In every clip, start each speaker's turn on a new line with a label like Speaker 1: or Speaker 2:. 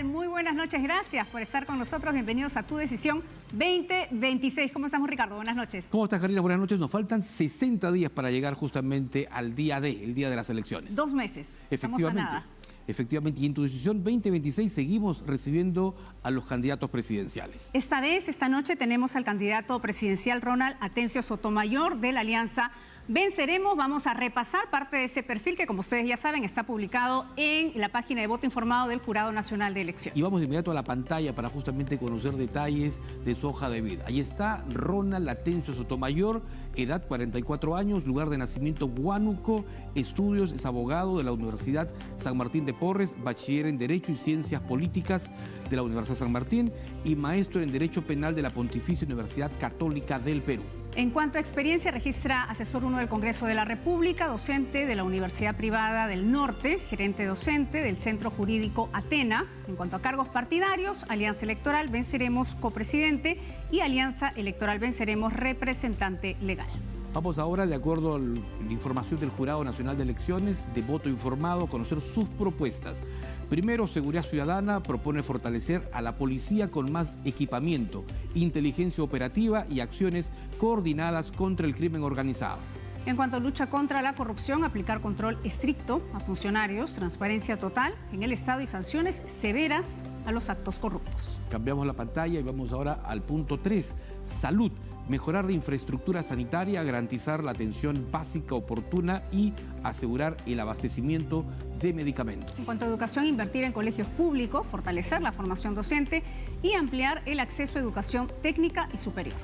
Speaker 1: tal? Muy buenas noches, gracias por estar con nosotros. Bienvenidos a Tu Decisión 2026. ¿Cómo estamos, Ricardo? Buenas noches.
Speaker 2: ¿Cómo estás, Karina? Buenas noches. Nos faltan 60 días para llegar justamente al día D, el día de las elecciones.
Speaker 1: 2 meses.
Speaker 2: Efectivamente.
Speaker 1: Estamos a nada.
Speaker 2: Efectivamente, y en Tu Decisión 2026 seguimos recibiendo a los candidatos presidenciales.
Speaker 1: Esta vez, esta noche, tenemos al candidato presidencial Ronald Atencio Sotomayor de la Alianza Venceremos. Vamos a repasar parte de ese perfil que, como ustedes ya saben, está publicado en la página de voto informado del Jurado Nacional de Elecciones.
Speaker 2: Y vamos de inmediato a la pantalla para justamente conocer detalles de su hoja de vida. Ahí está Ronald Atencio Sotomayor, edad 44 años, lugar de nacimiento Huánuco, estudios, es abogado de la Universidad San Martín de Porres, bachiller en Derecho y Ciencias Políticas de la Universidad San Martín y maestro en Derecho Penal de la Pontificia Universidad Católica del Perú.
Speaker 1: En cuanto a experiencia, registra asesor 1 del Congreso de la República, docente de la Universidad Privada del Norte, gerente docente del Centro Jurídico Atena. En cuanto a cargos partidarios, Alianza Electoral Venceremos, copresidente, y Alianza Electoral Venceremos, representante legal.
Speaker 2: Vamos ahora, de acuerdo a la información del Jurado Nacional de Elecciones, de voto informado, a conocer sus propuestas. Primero, Seguridad Ciudadana propone fortalecer a la policía con más equipamiento, inteligencia operativa y acciones coordinadas contra el crimen organizado.
Speaker 1: En cuanto a lucha contra la corrupción, aplicar control estricto a funcionarios, transparencia total en el Estado y sanciones severas a los actos corruptos.
Speaker 2: Cambiamos la pantalla y vamos ahora al punto 3, salud. Mejorar la infraestructura sanitaria, garantizar la atención básica oportuna y asegurar el abastecimiento de medicamentos.
Speaker 1: En cuanto a educación, invertir en colegios públicos, fortalecer la formación docente y ampliar el acceso a educación técnica y superior.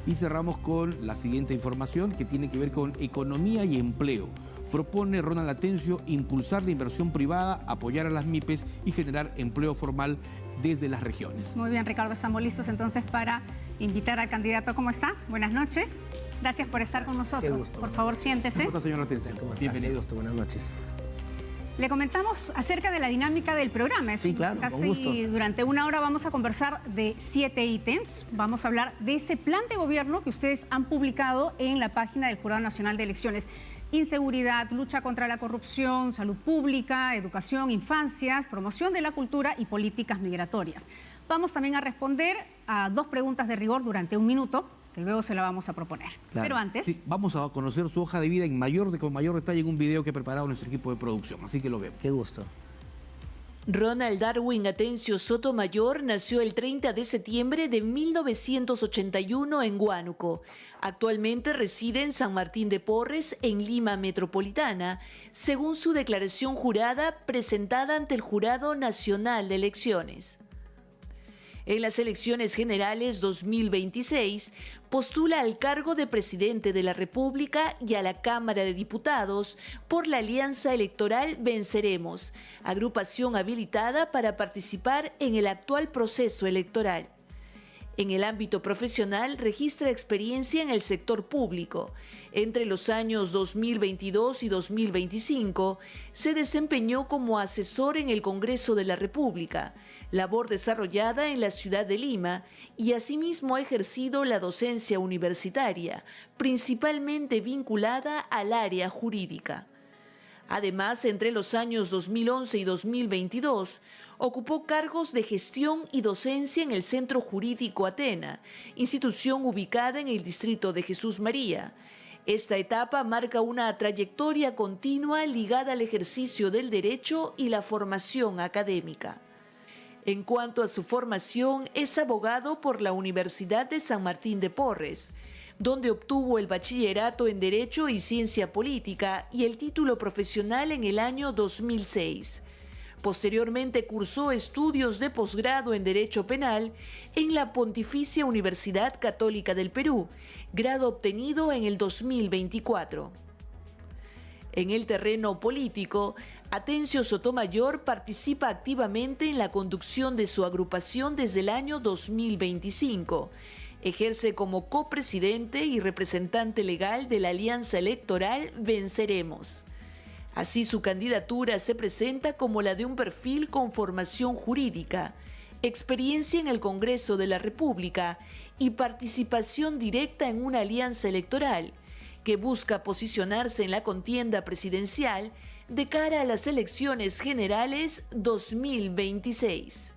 Speaker 2: Y cerramos con la siguiente información que tiene que ver con economía y empleo. Propone Ronald Atencio impulsar la inversión privada, apoyar a las MIPES y generar empleo formal desde las regiones.
Speaker 1: Muy bien, Ricardo, estamos listos entonces para invitar al candidato. ¿Cómo está? Buenas noches. Gracias por estar con nosotros.
Speaker 3: Qué gusto.
Speaker 1: Por favor, siéntese.
Speaker 2: ¿Cómo está, señor Atencio?
Speaker 3: Bienvenido. Buenas noches.
Speaker 1: Le comentamos acerca de la dinámica del programa.
Speaker 3: Sí, claro, con gusto.
Speaker 1: Casi durante 1 hora vamos a conversar de 7 ítems. Vamos a hablar de ese plan de gobierno que ustedes han publicado en la página del Jurado Nacional de Elecciones. Inseguridad, lucha contra la corrupción, salud pública, educación, infancias, promoción de la cultura y políticas migratorias. Vamos también a responder a 2 preguntas de rigor durante 1 minuto, que luego se la vamos a proponer.
Speaker 2: Claro.
Speaker 1: Pero antes...
Speaker 2: Sí, vamos a conocer su hoja de vida con mayor detalle en un video que ha preparado nuestro equipo de producción, así que lo vemos.
Speaker 3: Qué gusto.
Speaker 4: Ronald Darwin Atencio Sotomayor nació el 30 de septiembre de 1981 en Huánuco. Actualmente reside en San Martín de Porres, en Lima Metropolitana, según su declaración jurada presentada ante el Jurado Nacional de Elecciones. En las elecciones generales 2026, postula al cargo de presidente de la República y a la Cámara de Diputados por la Alianza Electoral Venceremos, agrupación habilitada para participar en el actual proceso electoral. En el ámbito profesional registra experiencia en el sector público. Entre los años 2022 y 2025 se desempeñó como asesor en el Congreso de la República, labor desarrollada en la ciudad de Lima, y asimismo ha ejercido la docencia universitaria, principalmente vinculada al área jurídica. Además, entre los años 2011 y 2022, ocupó cargos de gestión y docencia en el Centro Jurídico Atena, institución ubicada en el distrito de Jesús María. Esta etapa marca una trayectoria continua ligada al ejercicio del derecho y la formación académica. En cuanto a su formación, es abogado por la Universidad de San Martín de Porres, donde obtuvo el bachillerato en Derecho y Ciencia Política y el título profesional en el año 2006. Posteriormente cursó estudios de posgrado en Derecho Penal en la Pontificia Universidad Católica del Perú, grado obtenido en el 2024. En el terreno político, Atencio Sotomayor participa activamente en la conducción de su agrupación desde el año 2025. Ejerce como copresidente y representante legal de la Alianza Electoral Venceremos. Así, su candidatura se presenta como la de un perfil con formación jurídica, experiencia en el Congreso de la República y participación directa en una alianza electoral que busca posicionarse en la contienda presidencial de cara a las elecciones generales 2026.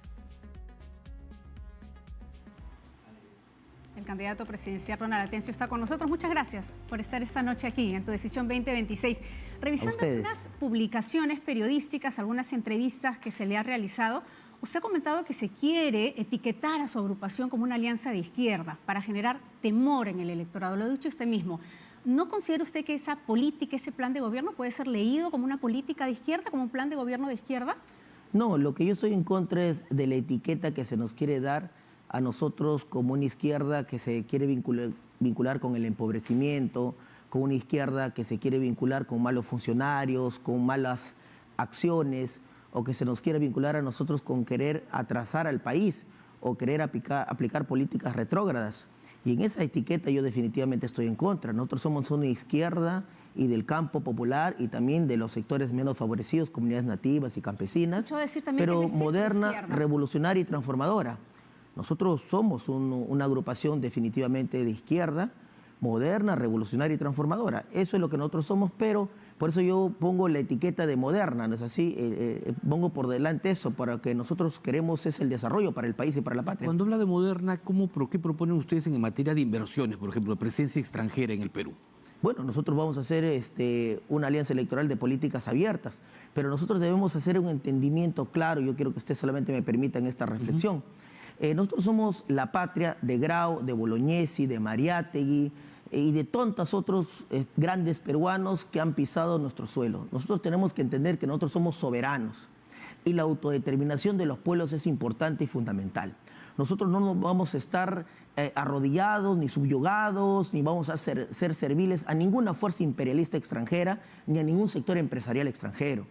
Speaker 1: El candidato presidencial Ronald Atencio está con nosotros. Muchas gracias por estar esta noche aquí en Tu Decisión 2026. Revisando algunas publicaciones periodísticas, algunas entrevistas que se le ha realizado, usted ha comentado que se quiere etiquetar a su agrupación como una alianza de izquierda para generar temor en el electorado. Lo ha dicho usted mismo. ¿No considera usted que esa política, ese plan de gobierno puede ser leído como una política de izquierda, como un plan de gobierno de izquierda?
Speaker 3: No, lo que yo estoy en contra es de la etiqueta que se nos quiere dar a nosotros como una izquierda que se quiere vincular con el empobrecimiento, con una izquierda que se quiere vincular con malos funcionarios, con malas acciones, o que se nos quiere vincular a nosotros con querer atrasar al país o querer aplicar políticas retrógradas. Y en esa etiqueta yo definitivamente estoy en contra. Nosotros somos una izquierda y del campo popular y también de los sectores menos favorecidos, comunidades nativas y campesinas, pero moderna, revolucionaria y transformadora. Nosotros somos una agrupación definitivamente de izquierda, moderna, revolucionaria y transformadora. Eso es lo que nosotros somos, pero por eso yo pongo la etiqueta de moderna, ¿no es así? Pongo por delante eso, para que nosotros queremos es el desarrollo para el país y para la patria.
Speaker 2: Cuando habla de moderna, ¿qué proponen ustedes en materia de inversiones, por ejemplo, de presencia extranjera en el Perú?
Speaker 3: Bueno, nosotros vamos a hacer una alianza electoral de políticas abiertas, pero nosotros debemos hacer un entendimiento claro. Yo quiero que usted solamente me permita en esta reflexión. Nosotros somos la patria de Grau, de Bolognesi, de Mariátegui y de tantos otros grandes peruanos que han pisado nuestro suelo. Nosotros tenemos que entender que nosotros somos soberanos y la autodeterminación de los pueblos es importante y fundamental. Nosotros no nos vamos a estar arrodillados, ni subyugados, ni vamos a ser serviles a ninguna fuerza imperialista extranjera, ni a ningún sector empresarial extranjero.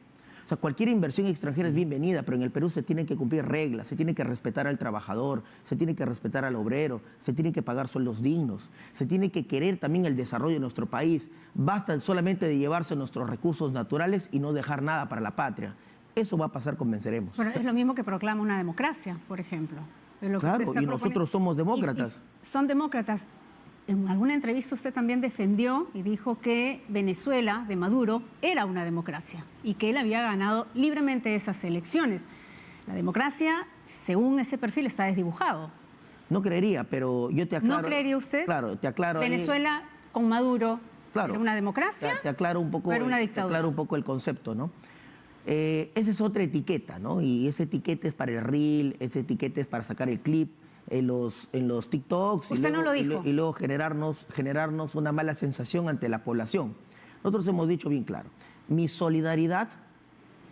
Speaker 3: O sea, cualquier inversión extranjera es bienvenida, pero en el Perú se tienen que cumplir reglas, se tiene que respetar al trabajador, se tiene que respetar al obrero, se tiene que pagar sueldos dignos, se tiene que querer también el desarrollo de nuestro país. Basta solamente de llevarse nuestros recursos naturales y no dejar nada para la patria. Eso va a pasar con Venceremos.
Speaker 1: Pero es lo mismo que proclama una democracia, por ejemplo.
Speaker 3: Claro, y nosotros somos demócratas.
Speaker 1: Son demócratas. En alguna entrevista usted también defendió y dijo que Venezuela de Maduro era una democracia y que él había ganado libremente esas elecciones. La democracia, según ese perfil, está desdibujado.
Speaker 3: No creería, pero yo te aclaro.
Speaker 1: ¿No creería usted?
Speaker 3: Claro, te aclaro.
Speaker 1: Venezuela con Maduro
Speaker 3: claro,
Speaker 1: era una democracia,
Speaker 3: te aclaro un poco,
Speaker 1: pero una dictadura.
Speaker 3: Te aclaro un poco el concepto, ¿no? Esa es otra etiqueta, ¿no? Y esa etiqueta es para el reel, esa etiqueta es para sacar el clip en los TikToks y luego generarnos una mala sensación ante la población. Nosotros hemos dicho bien claro, mi solidaridad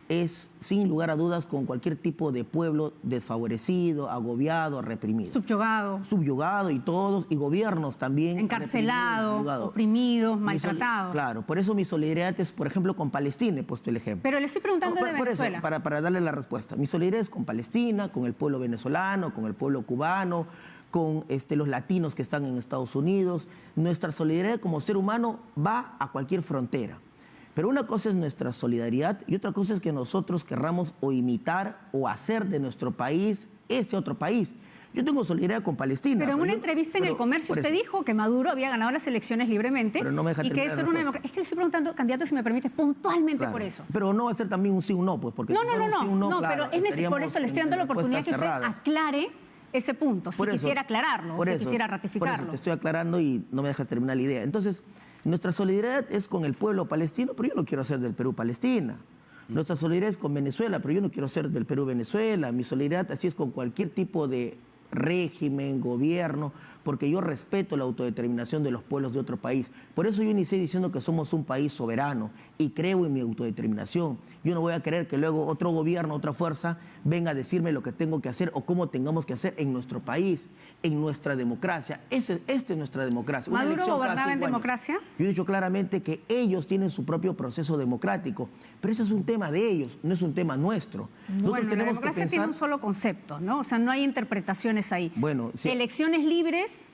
Speaker 3: es sin lugar a dudas con cualquier tipo de pueblo desfavorecido, agobiado, reprimido. Subyugado y todos, y gobiernos también.
Speaker 1: Encarcelado, oprimido, maltratado.
Speaker 3: Claro, por eso mi solidaridad es, por ejemplo, con Palestina, he puesto el ejemplo.
Speaker 1: Pero le estoy preguntando de Venezuela.
Speaker 3: Eso, para darle la respuesta. Mi solidaridad es con Palestina, con el pueblo venezolano, con el pueblo cubano, con los latinos que están en Estados Unidos. Nuestra solidaridad como ser humano va a cualquier frontera. Pero una cosa es nuestra solidaridad y otra cosa es que nosotros querramos o imitar o hacer de nuestro país ese otro país. Yo tengo solidaridad con Palestina.
Speaker 1: Pero en una entrevista en El Comercio usted dijo que Maduro había ganado las elecciones libremente.
Speaker 3: Pero no me deja
Speaker 1: y que eso era una democracia. Es que le estoy preguntando, candidato, si me permite, puntualmente por eso.
Speaker 3: Pero no va a ser también un sí o un no, pues. Porque
Speaker 1: no, claro, pero es por eso le estoy dando la oportunidad que usted aclare ese punto, si quisiera aclararlo, si quisiera ratificarlo.
Speaker 3: Por eso te estoy aclarando y no me dejas terminar la idea. Entonces, nuestra solidaridad es con el pueblo palestino, pero yo no quiero hacer del Perú Palestina. Nuestra solidaridad es con Venezuela, pero yo no quiero hacer del Perú Venezuela. Mi solidaridad así es con cualquier tipo de régimen, gobierno, porque yo respeto la autodeterminación de los pueblos de otro país. Por eso yo inicié diciendo que somos un país soberano y creo en mi autodeterminación. Yo no voy a querer que luego otro gobierno, otra fuerza, venga a decirme lo que tengo que hacer o cómo tengamos que hacer en nuestro país, en nuestra democracia. Esta es nuestra democracia.
Speaker 1: ¿Maduro gobernaba en democracia?
Speaker 3: Yo he dicho claramente que ellos tienen su propio proceso democrático, pero eso es un tema de ellos, no es un tema nuestro.
Speaker 1: Bueno, la democracia tiene un solo concepto, ¿no? O sea, no hay interpretaciones ahí.
Speaker 3: Bueno, sí.
Speaker 1: Elecciones libres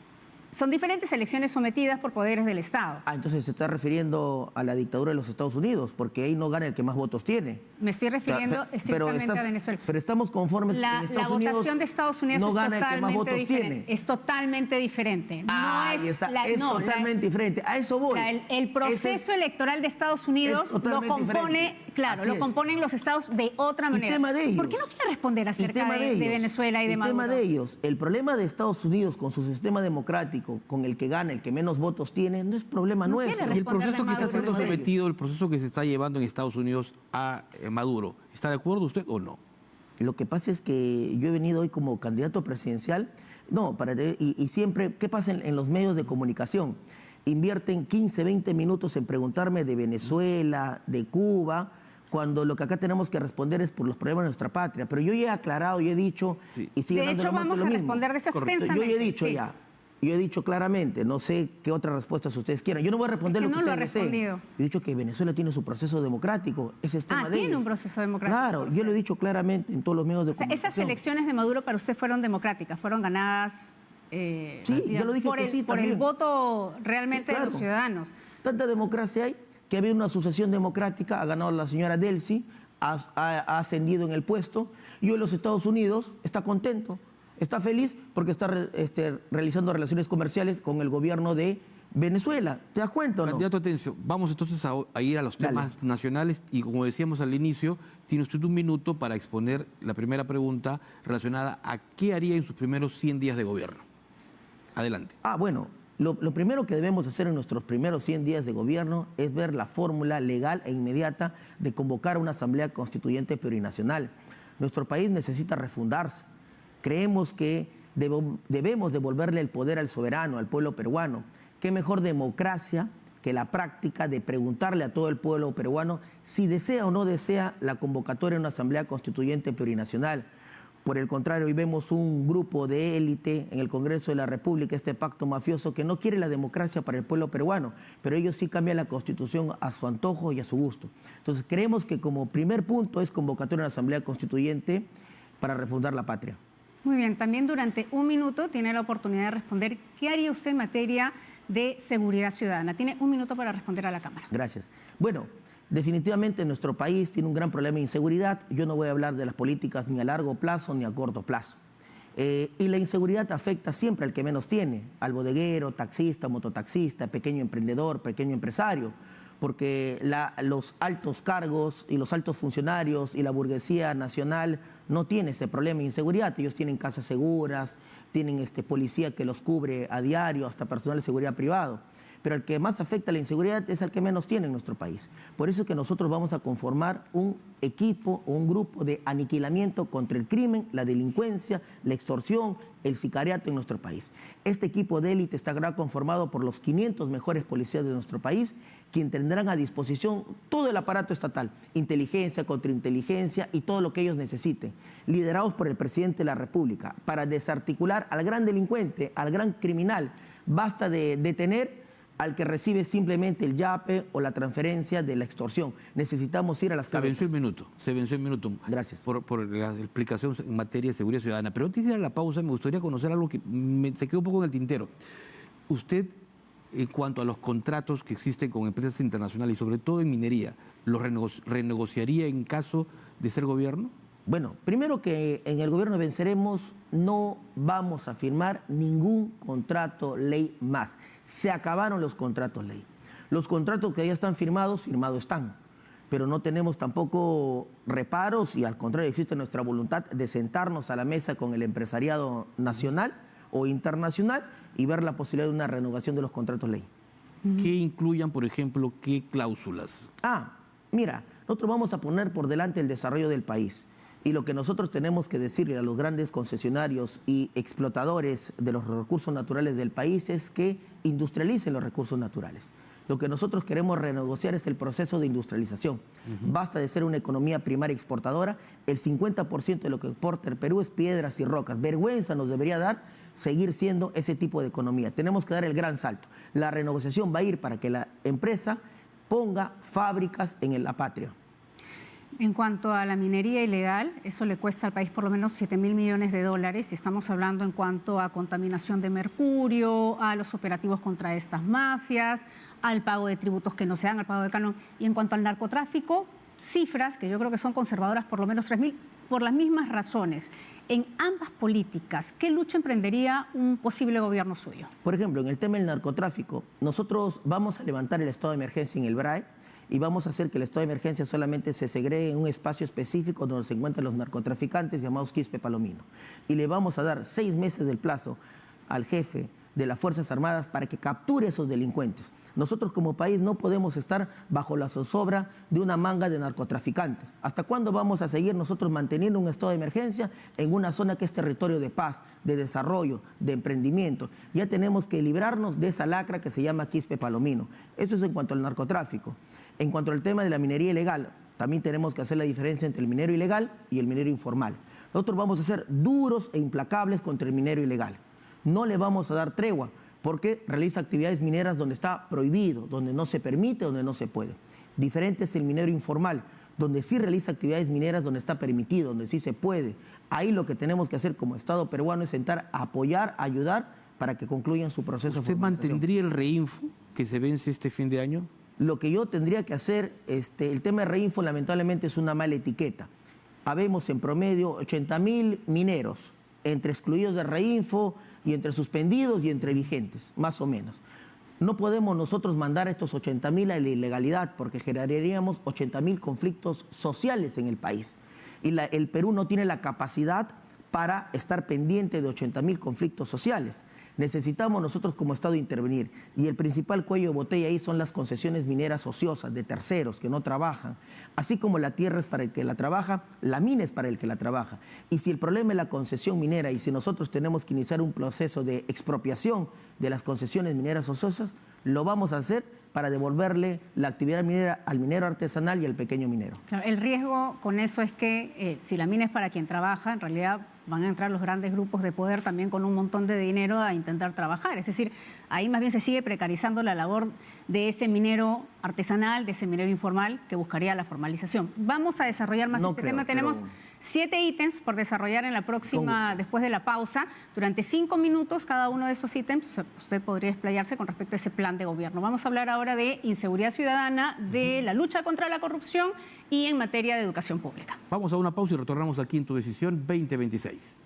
Speaker 1: son diferentes elecciones sometidas por poderes del Estado.
Speaker 3: Entonces se está refiriendo a la dictadura de los Estados Unidos, porque ahí no gana el que más votos tiene.
Speaker 1: Me estoy refiriendo estrictamente a Venezuela.
Speaker 3: Pero estamos conformes
Speaker 1: la votación de Estados Unidos
Speaker 3: no gana el que más votos tiene.
Speaker 1: Es totalmente diferente.
Speaker 3: Es totalmente diferente. A eso voy.
Speaker 1: El proceso electoral de Estados Unidos lo compone Claro,
Speaker 3: Así
Speaker 1: lo
Speaker 3: es.
Speaker 1: componen los estados de otra manera.
Speaker 3: Tema de ellos.
Speaker 1: ¿Por qué no quiere responder acerca
Speaker 3: tema
Speaker 1: de
Speaker 3: ellos.
Speaker 1: Venezuela y de Maduro?
Speaker 3: tema de ellos. El problema de Estados Unidos con su sistema democrático, con el que gana, el que menos votos tiene, no es problema
Speaker 1: No
Speaker 3: nuestro.
Speaker 1: quiere
Speaker 2: Y el
Speaker 1: responderle
Speaker 2: proceso que está
Speaker 1: Maduro.
Speaker 2: siendo sometido, el proceso que se está llevando en Estados Unidos a Maduro, ¿está de acuerdo usted o no?
Speaker 3: Lo que pasa es que yo he venido hoy como candidato presidencial, y siempre, ¿qué pasa en los medios de comunicación? Invierten 15, 20 minutos en preguntarme de Venezuela, de Cuba, cuando lo que acá tenemos que responder es por los problemas de nuestra patria. Pero yo ya he aclarado, yo he dicho,
Speaker 2: Sí.
Speaker 3: y sigue
Speaker 1: De
Speaker 3: dando
Speaker 1: hecho,
Speaker 3: la mano
Speaker 1: vamos
Speaker 3: lo
Speaker 1: a
Speaker 3: mismo.
Speaker 1: responder de eso
Speaker 3: Correcto.
Speaker 1: extensamente.
Speaker 3: Yo ya he dicho
Speaker 1: sí.
Speaker 3: yo he dicho claramente, no sé qué otras respuestas ustedes quieran. Yo no voy a responder
Speaker 1: Es que
Speaker 3: lo que
Speaker 1: no lo ha
Speaker 3: ustedes deseen.
Speaker 1: respondido.
Speaker 3: Yo he dicho que Venezuela tiene su proceso democrático, ese es tema de
Speaker 1: tiene
Speaker 3: ellos.
Speaker 1: un proceso democrático.
Speaker 3: Claro,
Speaker 1: por
Speaker 3: yo lo he
Speaker 1: cierto.
Speaker 3: dicho claramente en todos los medios de
Speaker 1: O sea,
Speaker 3: comunicación.
Speaker 1: esas elecciones de Maduro para usted fueron democráticas, fueron ganadas
Speaker 3: yo lo dije
Speaker 1: por,
Speaker 3: que
Speaker 1: el,
Speaker 3: sí
Speaker 1: por el
Speaker 3: también.
Speaker 1: voto realmente
Speaker 3: Sí,
Speaker 1: de los
Speaker 3: claro.
Speaker 1: ciudadanos.
Speaker 3: Tanta democracia hay que había una sucesión democrática, ha ganado la señora Delcy, ha ascendido en el puesto y hoy los Estados Unidos está contento, está feliz porque está realizando relaciones comerciales con el gobierno de Venezuela. ¿Te das cuenta o no?
Speaker 2: Candidato Atencio, vamos entonces a ir a los temas nacionales y como decíamos al inicio, tiene usted un minuto para exponer la primera pregunta relacionada a qué haría en sus primeros 100 días de gobierno. Adelante.
Speaker 3: Bueno, lo primero que debemos hacer en nuestros primeros 100 días de gobierno es ver la fórmula legal e inmediata de convocar una asamblea constituyente plurinacional. Nuestro país necesita refundarse. Creemos que debemos devolverle el poder al soberano, al pueblo peruano. ¿Qué mejor democracia que la práctica de preguntarle a todo el pueblo peruano si desea o no desea la convocatoria de una asamblea constituyente plurinacional? Por el contrario, hoy vemos un grupo de élite en el Congreso de la República, este pacto mafioso, que no quiere la democracia para el pueblo peruano, pero ellos sí cambian la Constitución a su antojo y a su gusto. Entonces, creemos que como primer punto es convocatoria de una asamblea constituyente para refundar la patria.
Speaker 1: Muy bien, también durante un minuto tiene la oportunidad de responder qué haría usted en materia de seguridad ciudadana. Tiene un minuto para responder a la Cámara.
Speaker 3: Gracias. Bueno, definitivamente nuestro país tiene un gran problema de inseguridad. Yo no voy a hablar de las políticas ni a largo plazo ni a corto plazo. Y la inseguridad afecta siempre al que menos tiene, al bodeguero, taxista, mototaxista, pequeño emprendedor, pequeño empresario, porque los altos cargos y los altos funcionarios y la burguesía nacional no tienen ese problema de inseguridad. Ellos tienen casas seguras, tienen policía que los cubre a diario, hasta personal de seguridad privado. Pero el que más afecta la inseguridad es el que menos tiene en nuestro país. Por eso es que nosotros vamos a conformar un equipo o un grupo de aniquilamiento contra el crimen, la delincuencia, la extorsión, el sicariato en nuestro país. Este equipo de élite estará conformado por los 500 mejores policías de nuestro país, quienes tendrán a disposición todo el aparato estatal, inteligencia, contrainteligencia y todo lo que ellos necesiten, liderados por el presidente de la República, para desarticular al gran delincuente, al gran criminal. Basta de detener al que recibe simplemente el yape o la transferencia de la extorsión. Necesitamos ir a las cabezas.
Speaker 2: Se venció el minuto.
Speaker 3: Gracias.
Speaker 2: Por la explicación en materia de seguridad ciudadana. Pero antes de ir a la pausa, me gustaría conocer algo que se quedó un poco en el tintero. Usted, en cuanto a los contratos que existen con empresas internacionales y sobre todo en minería, ¿los renegociaría en caso de ser gobierno?
Speaker 3: Bueno, primero que en el gobierno Venceremos no vamos a firmar ningún contrato ley más. Se acabaron los contratos ley. Los contratos que ya están firmados están. Pero no tenemos tampoco reparos y al contrario existe nuestra voluntad de sentarnos a la mesa con el empresariado nacional o internacional y ver la posibilidad de una renovación de los contratos ley.
Speaker 2: ¿Qué incluyan, por ejemplo, qué cláusulas?
Speaker 3: Mira, nosotros vamos a poner por delante el desarrollo del país. Y lo que nosotros tenemos que decirle a los grandes concesionarios y explotadores de los recursos naturales del país es que industrialicen los recursos naturales. Lo que nosotros queremos renegociar es el proceso de industrialización. Basta de ser una economía primaria exportadora. El 50% de lo que exporta el Perú es piedras y rocas. Vergüenza nos debería dar seguir siendo ese tipo de economía. Tenemos que dar el gran salto. La renegociación va a ir para que la empresa ponga fábricas en la patria.
Speaker 1: En cuanto a la minería ilegal, eso le cuesta al país por lo menos 7.000 millones de dólares. Y estamos hablando en cuanto a contaminación de mercurio, a los operativos contra estas mafias, al pago de tributos que no se dan, al pago de canon. Y en cuanto al narcotráfico, cifras que yo creo que son conservadoras, por lo menos 3.000, por las mismas razones. En ambas políticas, ¿qué lucha emprendería un posible gobierno suyo?
Speaker 3: Por ejemplo, en el tema del narcotráfico, nosotros vamos a levantar el estado de emergencia en el BRAE y vamos a hacer que el estado de emergencia solamente se segregue en un espacio específico donde se encuentran los narcotraficantes llamados Quispe Palomino. Y le vamos a dar 6 meses del plazo al jefe de las Fuerzas Armadas para que capture a esos delincuentes. Nosotros como país no podemos estar bajo la zozobra de una manga de narcotraficantes. ¿Hasta cuándo vamos a seguir nosotros manteniendo un estado de emergencia en una zona que es territorio de paz, de desarrollo, de emprendimiento? Ya tenemos que librarnos de esa lacra que se llama Quispe Palomino. Eso es en cuanto al narcotráfico. En cuanto al tema de la minería ilegal, también tenemos que hacer la diferencia entre el minero ilegal y el minero informal. Nosotros vamos a ser duros e implacables contra el minero ilegal. No le vamos a dar tregua porque realiza actividades mineras donde está prohibido, donde no se permite, donde no se puede. Diferente es el minero informal, donde sí realiza actividades mineras, donde está permitido, donde sí se puede. Ahí lo que tenemos que hacer como Estado peruano es sentar a apoyar, a ayudar para que concluyan su proceso de
Speaker 2: ¿Usted
Speaker 3: formalización.
Speaker 2: mantendría el reinfo que se vence este fin de año?
Speaker 3: Lo que yo tendría que hacer, el tema de reinfo lamentablemente es una mala etiqueta. Habemos en promedio 80.000 mineros, entre excluidos de reinfo y entre suspendidos y entre vigentes, más o menos. No podemos nosotros mandar a estos 80.000 a la ilegalidad porque generaríamos 80.000 conflictos sociales en el país. Y el Perú no tiene la capacidad para estar pendiente de 80.000 conflictos sociales. Necesitamos nosotros como Estado intervenir. Y el principal cuello de botella ahí son las concesiones mineras ociosas de terceros que no trabajan. Así como la tierra es para el que la trabaja, la mina es para el que la trabaja. Y si el problema es la concesión minera y si nosotros tenemos que iniciar un proceso de expropiación de las concesiones mineras ociosas, lo vamos a hacer para devolverle la actividad minera al minero artesanal y al pequeño minero.
Speaker 1: Claro, el riesgo con eso es que si la mina es para quien trabaja, en realidad van a entrar los grandes grupos de poder también con un montón de dinero a intentar trabajar. Es decir, ahí más bien se sigue precarizando la labor de ese minero artesanal, de ese minero informal que buscaría la formalización. Vamos a desarrollar más este tema. Tenemos 7 ítems por desarrollar en la próxima, después de la pausa. Durante 5 minutos cada uno de esos ítems usted podría explayarse con respecto a ese plan de gobierno. Vamos a hablar ahora de inseguridad ciudadana, de la lucha contra la corrupción y en materia de educación pública.
Speaker 2: Vamos a una pausa y retornamos aquí en Tu Decisión 2026.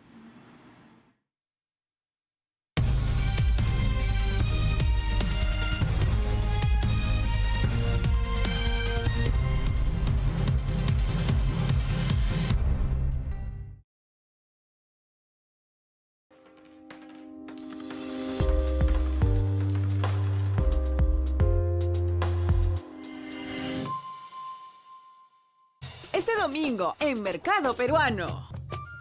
Speaker 5: Este domingo en Mercado Peruano.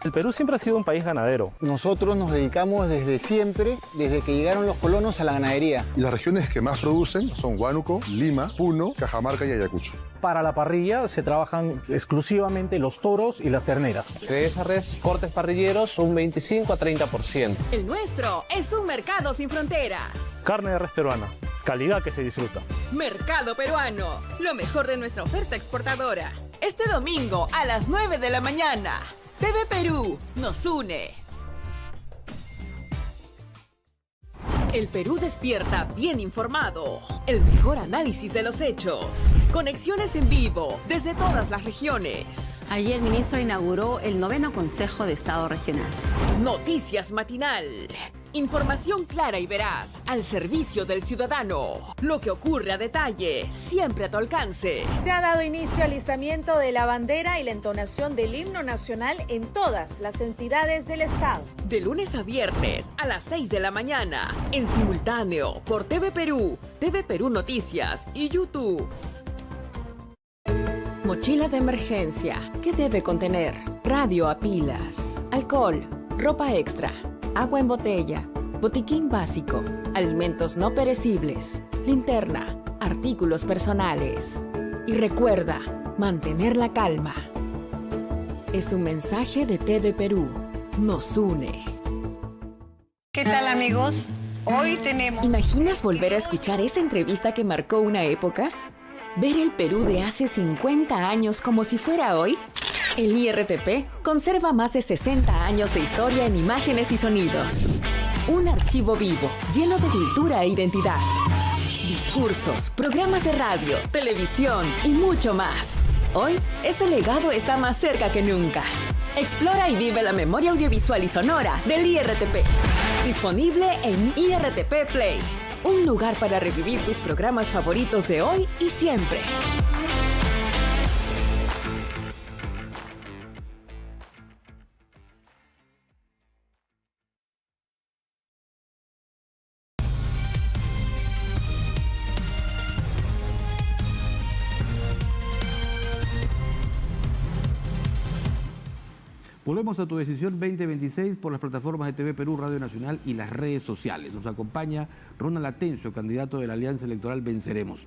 Speaker 6: El Perú siempre ha sido un país ganadero.
Speaker 7: Nosotros nos dedicamos desde siempre, desde que llegaron los colonos, a la ganadería.
Speaker 8: Y las regiones que más producen son Huánuco, Lima, Puno, Cajamarca y Ayacucho.
Speaker 6: Para la parrilla se trabajan exclusivamente los toros y las terneras.
Speaker 9: De esa res, cortes parrilleros un 25 a 30%.
Speaker 5: El nuestro es un mercado sin fronteras.
Speaker 6: Carne de res peruana, calidad que se disfruta.
Speaker 5: Mercado Peruano, lo mejor de nuestra oferta exportadora. Este domingo a las 9 de la mañana. TV Perú nos une. El Perú despierta bien informado. El mejor análisis de los hechos. Conexiones en vivo desde todas las regiones.
Speaker 10: Ayer el ministro inauguró el 9º Consejo de Estado Regional.
Speaker 5: Noticias matinal. Información clara y veraz al servicio del ciudadano. Lo que ocurre a detalle, siempre a tu alcance.
Speaker 11: Se ha dado inicio al izamiento de la bandera y la entonación del himno nacional en todas las entidades del Estado.
Speaker 5: De lunes a viernes a las 6 de la mañana, en simultáneo por TV Perú Noticias y YouTube. Mochila de emergencia. ¿Qué debe contener? Radio a pilas, alcohol, ropa extra, agua en botella, botiquín básico, alimentos no perecibles, linterna, artículos personales. Y recuerda, mantener la calma. Es un mensaje de TV Perú. Nos une.
Speaker 12: ¿Qué tal, amigos? Hoy tenemos...
Speaker 5: ¿Imaginas volver a escuchar esa entrevista que marcó una época? ¿Ver el Perú de hace 50 años como si fuera hoy? El IRTP conserva más de 60 años de historia en imágenes y sonidos. Un archivo vivo, lleno de cultura e identidad. Discursos, programas de radio, televisión y mucho más. Hoy, ese legado está más cerca que nunca. Explora y vive la memoria audiovisual y sonora del IRTP. Disponible en IRTP Play. un lugar para revivir tus programas favoritos de hoy y siempre.
Speaker 2: Volvemos a Tu Decisión 2026 por las plataformas de TV Perú, Radio Nacional y las redes sociales. Nos acompaña Ronald Atencio, candidato de la Alianza Electoral Venceremos.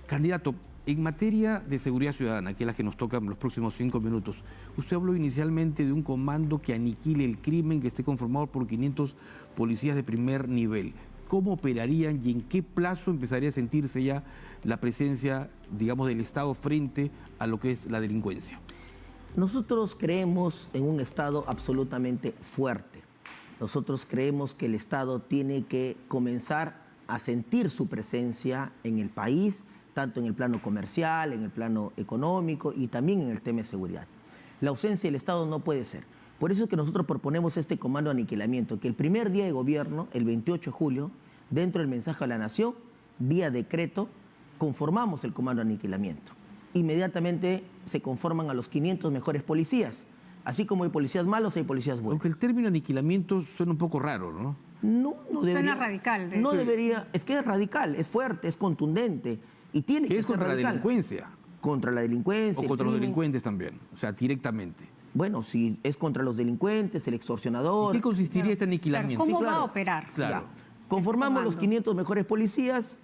Speaker 2: Candidato, en materia de seguridad ciudadana, que es la que nos toca en los próximos 5 minutos, usted habló inicialmente de un comando que aniquile el crimen, que esté conformado por 500 policías de primer nivel. ¿Cómo operarían y en qué plazo empezaría a sentirse ya la presencia, digamos, del Estado frente a lo que es la delincuencia?
Speaker 3: Nosotros creemos en un Estado absolutamente fuerte. Nosotros creemos que el Estado tiene que comenzar a sentir su presencia en el país, tanto en el plano comercial, en el plano económico y también en el tema de seguridad. La ausencia del Estado no puede ser. Por eso es que nosotros proponemos este comando de aniquilamiento, que el primer día de gobierno, el 28 de julio, dentro del mensaje a la Nación, vía decreto, conformamos el comando de aniquilamiento. Inmediatamente se conforman a los 500 mejores policías. Así como hay policías malos, hay policías buenos.
Speaker 2: Aunque el término aniquilamiento suena un poco raro, ¿no?
Speaker 3: No debería.
Speaker 1: Suena radical.
Speaker 3: No debería. Es que es radical, es fuerte, es contundente. Y tiene que ser
Speaker 2: contra
Speaker 3: radical.
Speaker 2: La delincuencia.
Speaker 3: Contra la delincuencia.
Speaker 2: O contra los delincuentes también, o sea, directamente.
Speaker 3: Bueno, si es contra los delincuentes, el extorsionador.
Speaker 2: ¿En qué consistiría este aniquilamiento?
Speaker 1: ¿Cómo va a operar?
Speaker 2: Claro.
Speaker 3: Conformamos los 500 mejores policías.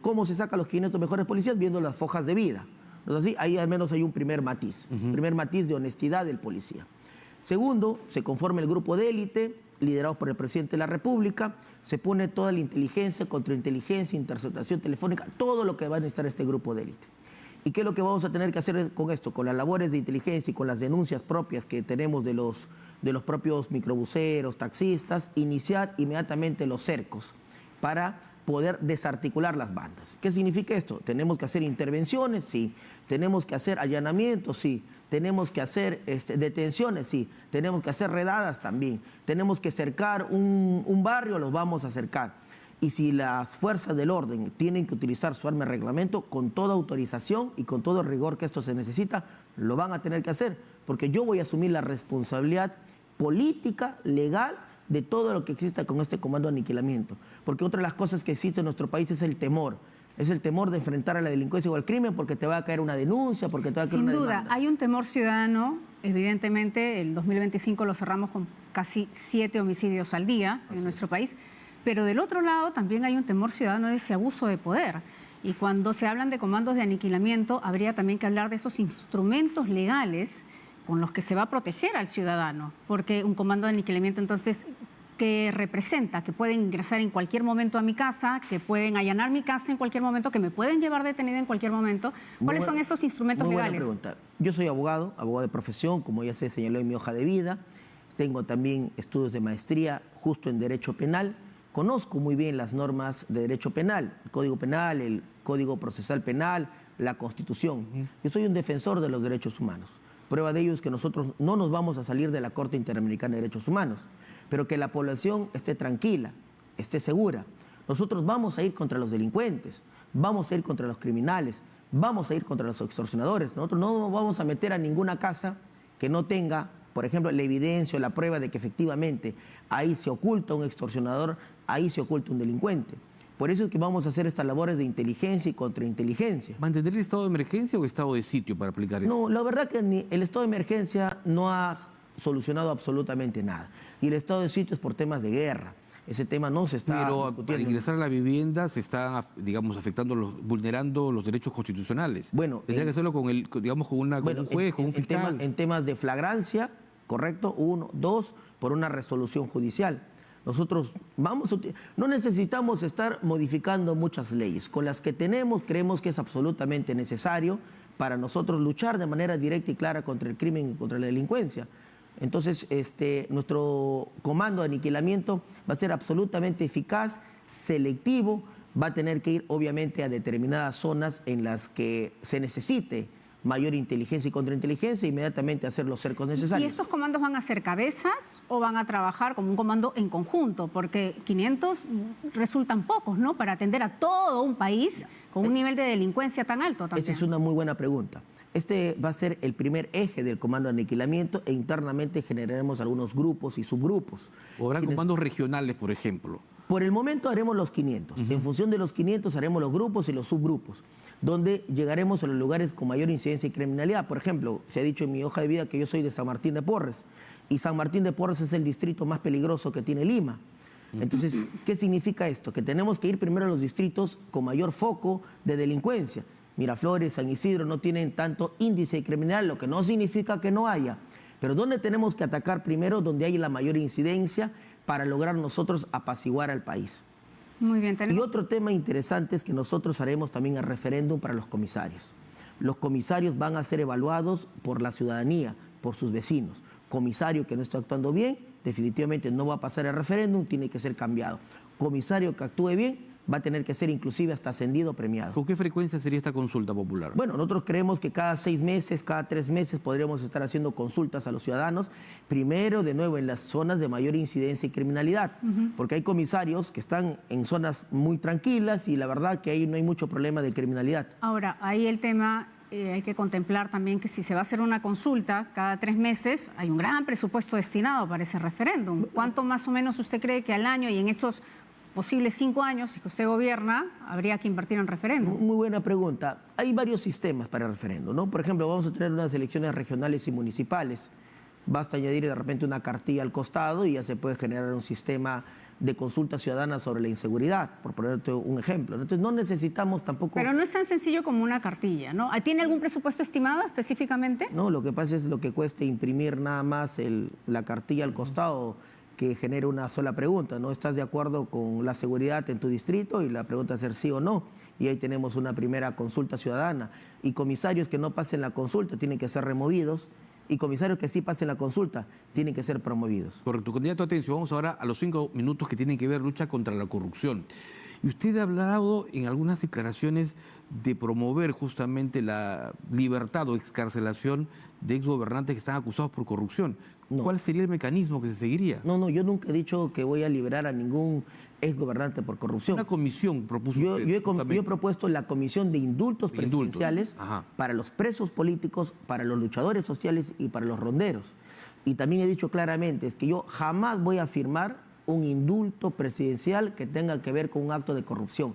Speaker 3: ¿Cómo se saca los 500 mejores policías? Viendo las fojas de vida. Entonces, ahí al menos hay un primer matiz. Primer matiz de honestidad del policía. Segundo, se conforma el grupo de élite, liderados por el presidente de la República. Se pone toda la inteligencia, contrainteligencia, interceptación telefónica, todo lo que va a necesitar este grupo de élite. ¿Y qué es lo que vamos a tener que hacer con esto? Con las labores de inteligencia y con las denuncias propias que tenemos de los propios microbuseros, taxistas, iniciar inmediatamente los cercos para poder desarticular las bandas. ¿Qué significa esto? Tenemos que hacer intervenciones, sí. Tenemos que hacer allanamientos, sí. Tenemos que hacer detenciones, sí. Tenemos que hacer redadas también. Tenemos que cercar un barrio, los vamos a cercar. Y si las fuerzas del orden tienen que utilizar su arma de reglamento, con toda autorización y con todo el rigor que esto se necesita, lo van a tener que hacer. Porque yo voy a asumir la responsabilidad política, legal, de todo lo que exista con este comando de aniquilamiento. Porque otra de las cosas que existe en nuestro país es el temor. Es el temor de enfrentar a la delincuencia o al crimen porque te va a caer una denuncia, porque te va a caer una demanda.
Speaker 1: Sin duda, hay un temor ciudadano. Evidentemente, el 2025 lo cerramos con casi 7 homicidios al día en nuestro país. Pero del otro lado también hay un temor ciudadano de ese abuso de poder. Y cuando se hablan de comandos de aniquilamiento, habría también que hablar de esos instrumentos legales con los que se va a proteger al ciudadano. Porque un comando de aniquilamiento, entonces, ¿qué representa? Que pueden ingresar en cualquier momento a mi casa, que pueden allanar mi casa en cualquier momento, que me pueden llevar detenida en cualquier momento. ¿Cuáles son esos instrumentos legales?
Speaker 3: Buena pregunta. Yo soy abogado de profesión, como ya se señaló en mi hoja de vida. Tengo también estudios de maestría justo en Derecho Penal. Conozco muy bien las normas de Derecho Penal, el Código Penal, el Código Procesal Penal, la Constitución. Yo soy un defensor de los derechos humanos. Prueba de ello es que nosotros no nos vamos a salir de la Corte Interamericana de Derechos Humanos, pero que la población esté tranquila, esté segura. Nosotros vamos a ir contra los delincuentes, vamos a ir contra los criminales, vamos a ir contra los extorsionadores. Nosotros no nos vamos a meter a ninguna casa que no tenga, por ejemplo, la evidencia o la prueba de que efectivamente ahí se oculta un extorsionador, ahí se oculta un delincuente. Por eso es que vamos a hacer estas labores de inteligencia y contrainteligencia.
Speaker 2: ¿Mantener el estado de emergencia o estado de sitio para aplicar eso?
Speaker 3: No, la verdad que el estado de emergencia no ha solucionado absolutamente nada. Y el estado de sitio es por temas de guerra. Ese tema no se está discutiendo.
Speaker 2: Para ingresar a la vivienda se está, digamos, vulnerando los derechos constitucionales.
Speaker 3: Bueno,
Speaker 2: tendría que hacerlo con un juez, con un fiscal.
Speaker 3: En temas de flagrancia, correcto, 1, 2, por una resolución judicial. Nosotros no necesitamos estar modificando muchas leyes. Con las que tenemos, creemos que es absolutamente necesario para nosotros luchar de manera directa y clara contra el crimen y contra la delincuencia. Entonces, nuestro comando de aniquilamiento va a ser absolutamente eficaz, selectivo, va a tener que ir obviamente a determinadas zonas en las que se necesite mayor inteligencia y contrainteligencia, inmediatamente hacer los cercos necesarios.
Speaker 1: ¿Y estos comandos van a ser cabezas o van a trabajar como un comando en conjunto? Porque 500 resultan pocos, ¿no? Para atender a todo un país con un nivel de delincuencia tan alto también.
Speaker 3: Esa es una muy buena pregunta. Este va a ser el primer eje del comando de aniquilamiento e internamente generaremos algunos grupos y subgrupos.
Speaker 2: ¿O habrá comandos regionales, por ejemplo?
Speaker 3: Por el momento haremos los 500. En función de los 500 haremos los grupos y los subgrupos, donde llegaremos a los lugares con mayor incidencia y criminalidad. Por ejemplo, se ha dicho en mi hoja de vida que yo soy de San Martín de Porres, y San Martín de Porres es el distrito más peligroso que tiene Lima. Entonces, ¿qué significa esto? Que tenemos que ir primero a los distritos con mayor foco de delincuencia. Miraflores, San Isidro no tienen tanto índice de criminalidad, lo que no significa que no haya. Pero ¿dónde tenemos que atacar primero? Donde hay la mayor incidencia para lograr nosotros apaciguar al país.
Speaker 1: Muy bien, tenemos.
Speaker 3: Y otro tema interesante es que nosotros haremos también el referéndum para los comisarios. Los comisarios van a ser evaluados por la ciudadanía, por sus vecinos. Comisario que no está actuando bien, definitivamente no va a pasar el referéndum, tiene que ser cambiado. Comisario que actúe bien, va a tener que ser inclusive hasta ascendido o premiado.
Speaker 2: ¿Con qué frecuencia sería esta consulta popular?
Speaker 3: Bueno, nosotros creemos que cada 6 meses, cada 3 meses podríamos estar haciendo consultas a los ciudadanos, primero de nuevo en las zonas de mayor incidencia y criminalidad, porque hay comisarios que están en zonas muy tranquilas y la verdad que ahí no hay mucho problema de criminalidad.
Speaker 1: Ahora, ahí el tema, hay que contemplar también que si se va a hacer una consulta cada 3 meses, hay un gran presupuesto destinado para ese referéndum. ¿Cuánto más o menos usted cree que al año y en esos posibles 5 años, si usted gobierna, habría que invertir en referéndum?
Speaker 3: Muy buena pregunta. Hay varios sistemas para el referéndum, ¿no? Por ejemplo, vamos a tener unas elecciones regionales y municipales. Basta añadir de repente una cartilla al costado y ya se puede generar un sistema de consulta ciudadana sobre la inseguridad, por ponerte un ejemplo. Entonces no necesitamos tampoco...
Speaker 1: Pero no es tan sencillo como una cartilla, ¿no? ¿Tiene algún presupuesto estimado específicamente?
Speaker 3: No, lo que pasa es lo que cuesta imprimir nada más la cartilla al costado, que genera una sola pregunta, ¿no? ¿Estás de acuerdo con la seguridad en tu distrito? Y la pregunta es ser sí o no. Y ahí tenemos una primera consulta ciudadana. Y comisarios que no pasen la consulta tienen que ser removidos. Y comisarios que sí pasen la consulta tienen que ser promovidos.
Speaker 2: Correcto. Candidato, atención, vamos ahora a los 5 minutos que tienen que ver lucha contra la corrupción. Y usted ha hablado en algunas declaraciones de promover justamente la libertad o excarcelación de exgobernantes que están acusados por corrupción.
Speaker 3: No.
Speaker 2: ¿Cuál sería el mecanismo que se seguiría?
Speaker 3: No, yo nunca he dicho que voy a liberar a ningún exgobernante por corrupción.
Speaker 2: Una comisión propuso
Speaker 3: yo
Speaker 2: usted,
Speaker 3: he propuesto la comisión de indultos presidenciales para los presos políticos, para los luchadores sociales y para los ronderos. Y también he dicho claramente es que yo jamás voy a firmar un indulto presidencial que tenga que ver con un acto de corrupción.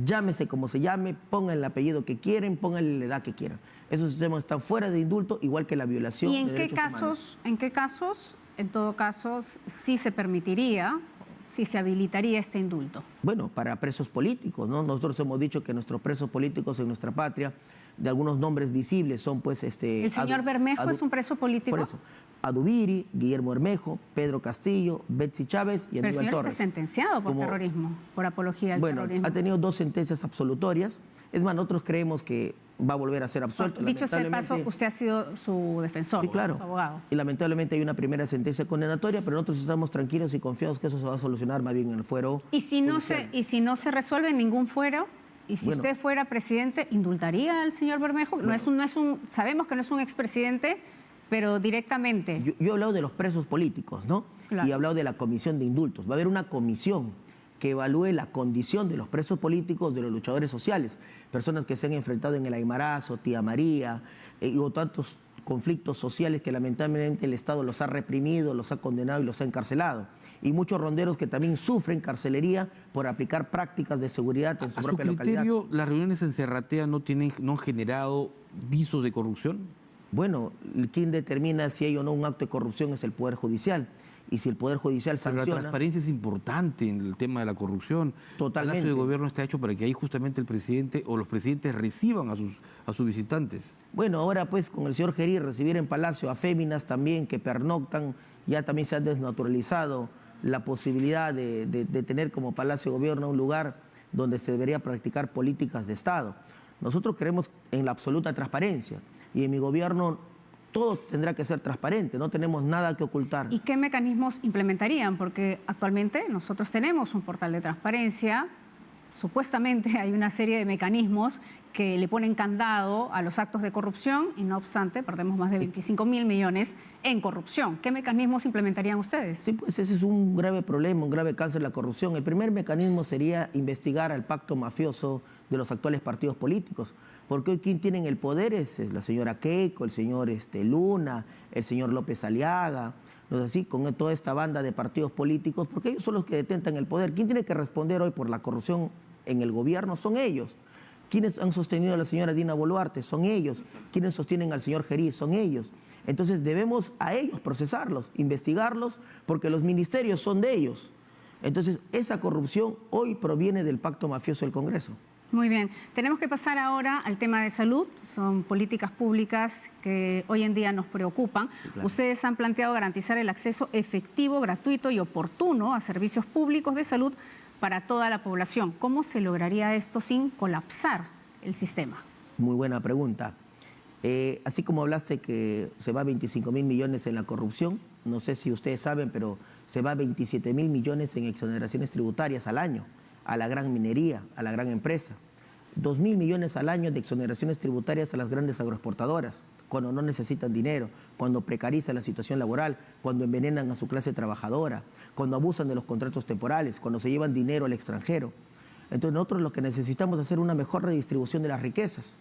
Speaker 3: Llámese como se llame, pongan el apellido que quieren, pongan la edad que quieran. Esos sistemas están fuera de indulto, igual que la violación de derechos humanos.
Speaker 1: ¿En qué casos, en todo caso, sí se permitiría, sí se habilitaría este indulto?
Speaker 3: Bueno, para presos políticos, ¿no? Nosotros hemos dicho que nuestros presos políticos en nuestra patria, de algunos nombres visibles, son pues...
Speaker 1: ¿El señor Bermejo es un preso político?
Speaker 3: Por eso. Adubiri, Guillermo Bermejo, Pedro Castillo, Betsy Chávez y Aníbal Torres.
Speaker 1: Pero el señor está sentenciado por terrorismo, por apología al terrorismo.
Speaker 3: Bueno, ha tenido 2 sentencias absolutorias. Es más, nosotros creemos que va a volver a ser absuelto.
Speaker 1: Dicho sea de paso, usted ha sido su defensor,
Speaker 3: sí, claro,
Speaker 1: su abogado.
Speaker 3: Y lamentablemente hay una primera sentencia condenatoria, pero nosotros estamos tranquilos y confiados que eso se va a solucionar más bien en el fuero.
Speaker 1: ¿Y si no se resuelve en ningún fuero? ¿Y si usted fuera presidente, indultaría al señor Bermejo? Bueno, sabemos que no es un expresidente, pero directamente.
Speaker 3: Yo he hablado de los presos políticos, ¿no? Claro. Y he hablado de la comisión de indultos. Va a haber una comisión que evalúe la condición de los presos políticos, de los luchadores sociales, personas que se han enfrentado en el Aymarazo, Tía María, o tantos conflictos sociales que lamentablemente el Estado los ha reprimido, los ha condenado y los ha encarcelado. Y muchos ronderos que también sufren carcelería por aplicar prácticas de seguridad en su propia localidad.
Speaker 2: ¿A su criterio las reuniones en Serratea no han generado visos de corrupción?
Speaker 3: Bueno, quien determina si hay o no un acto de corrupción es el Poder Judicial. Y si el Poder Judicial sanciona...
Speaker 2: Pero la transparencia es importante en el tema de la corrupción.
Speaker 3: Totalmente.
Speaker 2: El Palacio de Gobierno está hecho para que ahí justamente el presidente o los presidentes reciban a sus visitantes.
Speaker 3: Bueno, ahora pues con el señor Gerí recibir en Palacio a féminas también que pernoctan, ya también se ha desnaturalizado la posibilidad de tener como Palacio de Gobierno un lugar donde se debería practicar políticas de Estado. Nosotros creemos en la absoluta transparencia y en mi gobierno todo tendrá que ser transparente, no tenemos nada que ocultar.
Speaker 1: ¿Y qué mecanismos implementarían? Porque actualmente nosotros tenemos un portal de transparencia, supuestamente hay una serie de mecanismos que le ponen candado a los actos de corrupción y no obstante perdemos más de 25.000 millones en corrupción. ¿Qué mecanismos implementarían ustedes?
Speaker 3: Sí, pues ese es un grave problema, un grave cáncer de la corrupción. El primer mecanismo sería investigar al pacto mafioso de los actuales partidos políticos, porque hoy quien tiene el poder es la señora Keiko, el señor Luna, el señor López Aliaga, ¿no es así? Con toda esta banda de partidos políticos, porque ellos son los que detentan el poder. ¿Quién tiene que responder hoy por la corrupción en el gobierno? Son ellos. ¿Quiénes han sostenido a la señora Dina Boluarte? Son ellos. ¿Quiénes sostienen al señor Gerí? Son ellos. Entonces debemos a ellos procesarlos, investigarlos, porque los ministerios son de ellos. Entonces esa corrupción hoy proviene del pacto mafioso del Congreso.
Speaker 1: Muy bien. Tenemos que pasar ahora al tema de salud. Son políticas públicas que hoy en día nos preocupan. Sí, claro. Ustedes han planteado garantizar el acceso efectivo, gratuito y oportuno a servicios públicos de salud para toda la población. ¿Cómo se lograría esto sin colapsar el sistema?
Speaker 3: Muy buena pregunta. Así como hablaste que se va 25.000 millones en la corrupción, no sé si ustedes saben, pero se va 27.000 millones en exoneraciones tributarias al año, a la gran minería, a la gran empresa. 2.000 millones al año de exoneraciones tributarias a las grandes agroexportadoras, cuando no necesitan dinero, cuando precarizan la situación laboral, cuando envenenan a su clase trabajadora, cuando abusan de los contratos temporales, cuando se llevan dinero al extranjero. Entonces nosotros lo que necesitamos es hacer una mejor redistribución de las riquezas.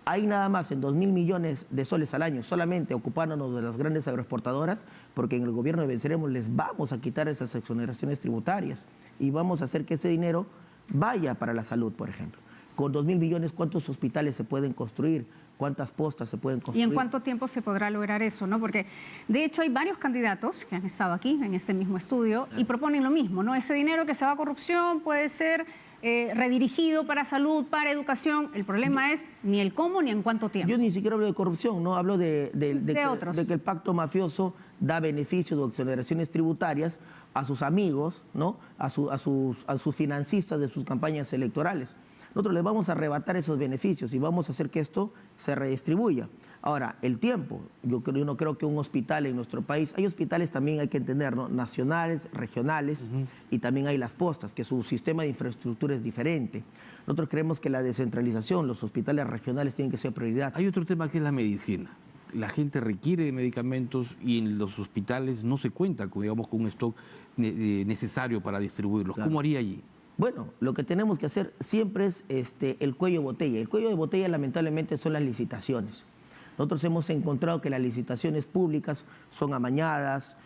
Speaker 3: Hay nada más en 2.000 millones de soles al año, solamente ocupándonos de las grandes agroexportadoras, porque en el gobierno de Venceremos les vamos a quitar esas exoneraciones tributarias y vamos a hacer que ese dinero vaya para la salud, por ejemplo. Con 2.000 millones, ¿cuántos hospitales se pueden construir? ¿Cuántas postas se pueden construir?
Speaker 1: ¿Y en cuánto tiempo se podrá lograr eso, no? Porque de hecho hay varios candidatos que han estado aquí en este mismo estudio y proponen lo mismo, ¿no? Ese dinero que se va a corrupción puede ser redirigido para salud, para educación. El problema es ni el cómo ni en cuánto tiempo.
Speaker 3: Yo ni siquiera hablo de corrupción, no hablo de que el pacto mafioso da beneficios o exoneraciones tributarias a sus amigos, ¿no? a sus financistas de sus campañas electorales. Nosotros les vamos a arrebatar esos beneficios y vamos a hacer que esto se redistribuya. Ahora, el tiempo, yo no creo que un hospital en nuestro país, hay hospitales también, hay que entender, ¿no? Nacionales, regionales, y también hay las postas, que su sistema de infraestructura es diferente. Nosotros creemos que la descentralización, los hospitales regionales tienen que ser prioridad.
Speaker 2: Hay otro tema que es la medicina. La gente requiere de medicamentos y en los hospitales no se cuenta con, digamos, con un stock necesario para distribuirlos. Claro. ¿Cómo haría allí?
Speaker 3: Bueno, lo que tenemos que hacer siempre es el cuello de botella. El cuello de botella lamentablemente son las licitaciones. Nosotros hemos encontrado que las licitaciones públicas son amañadas,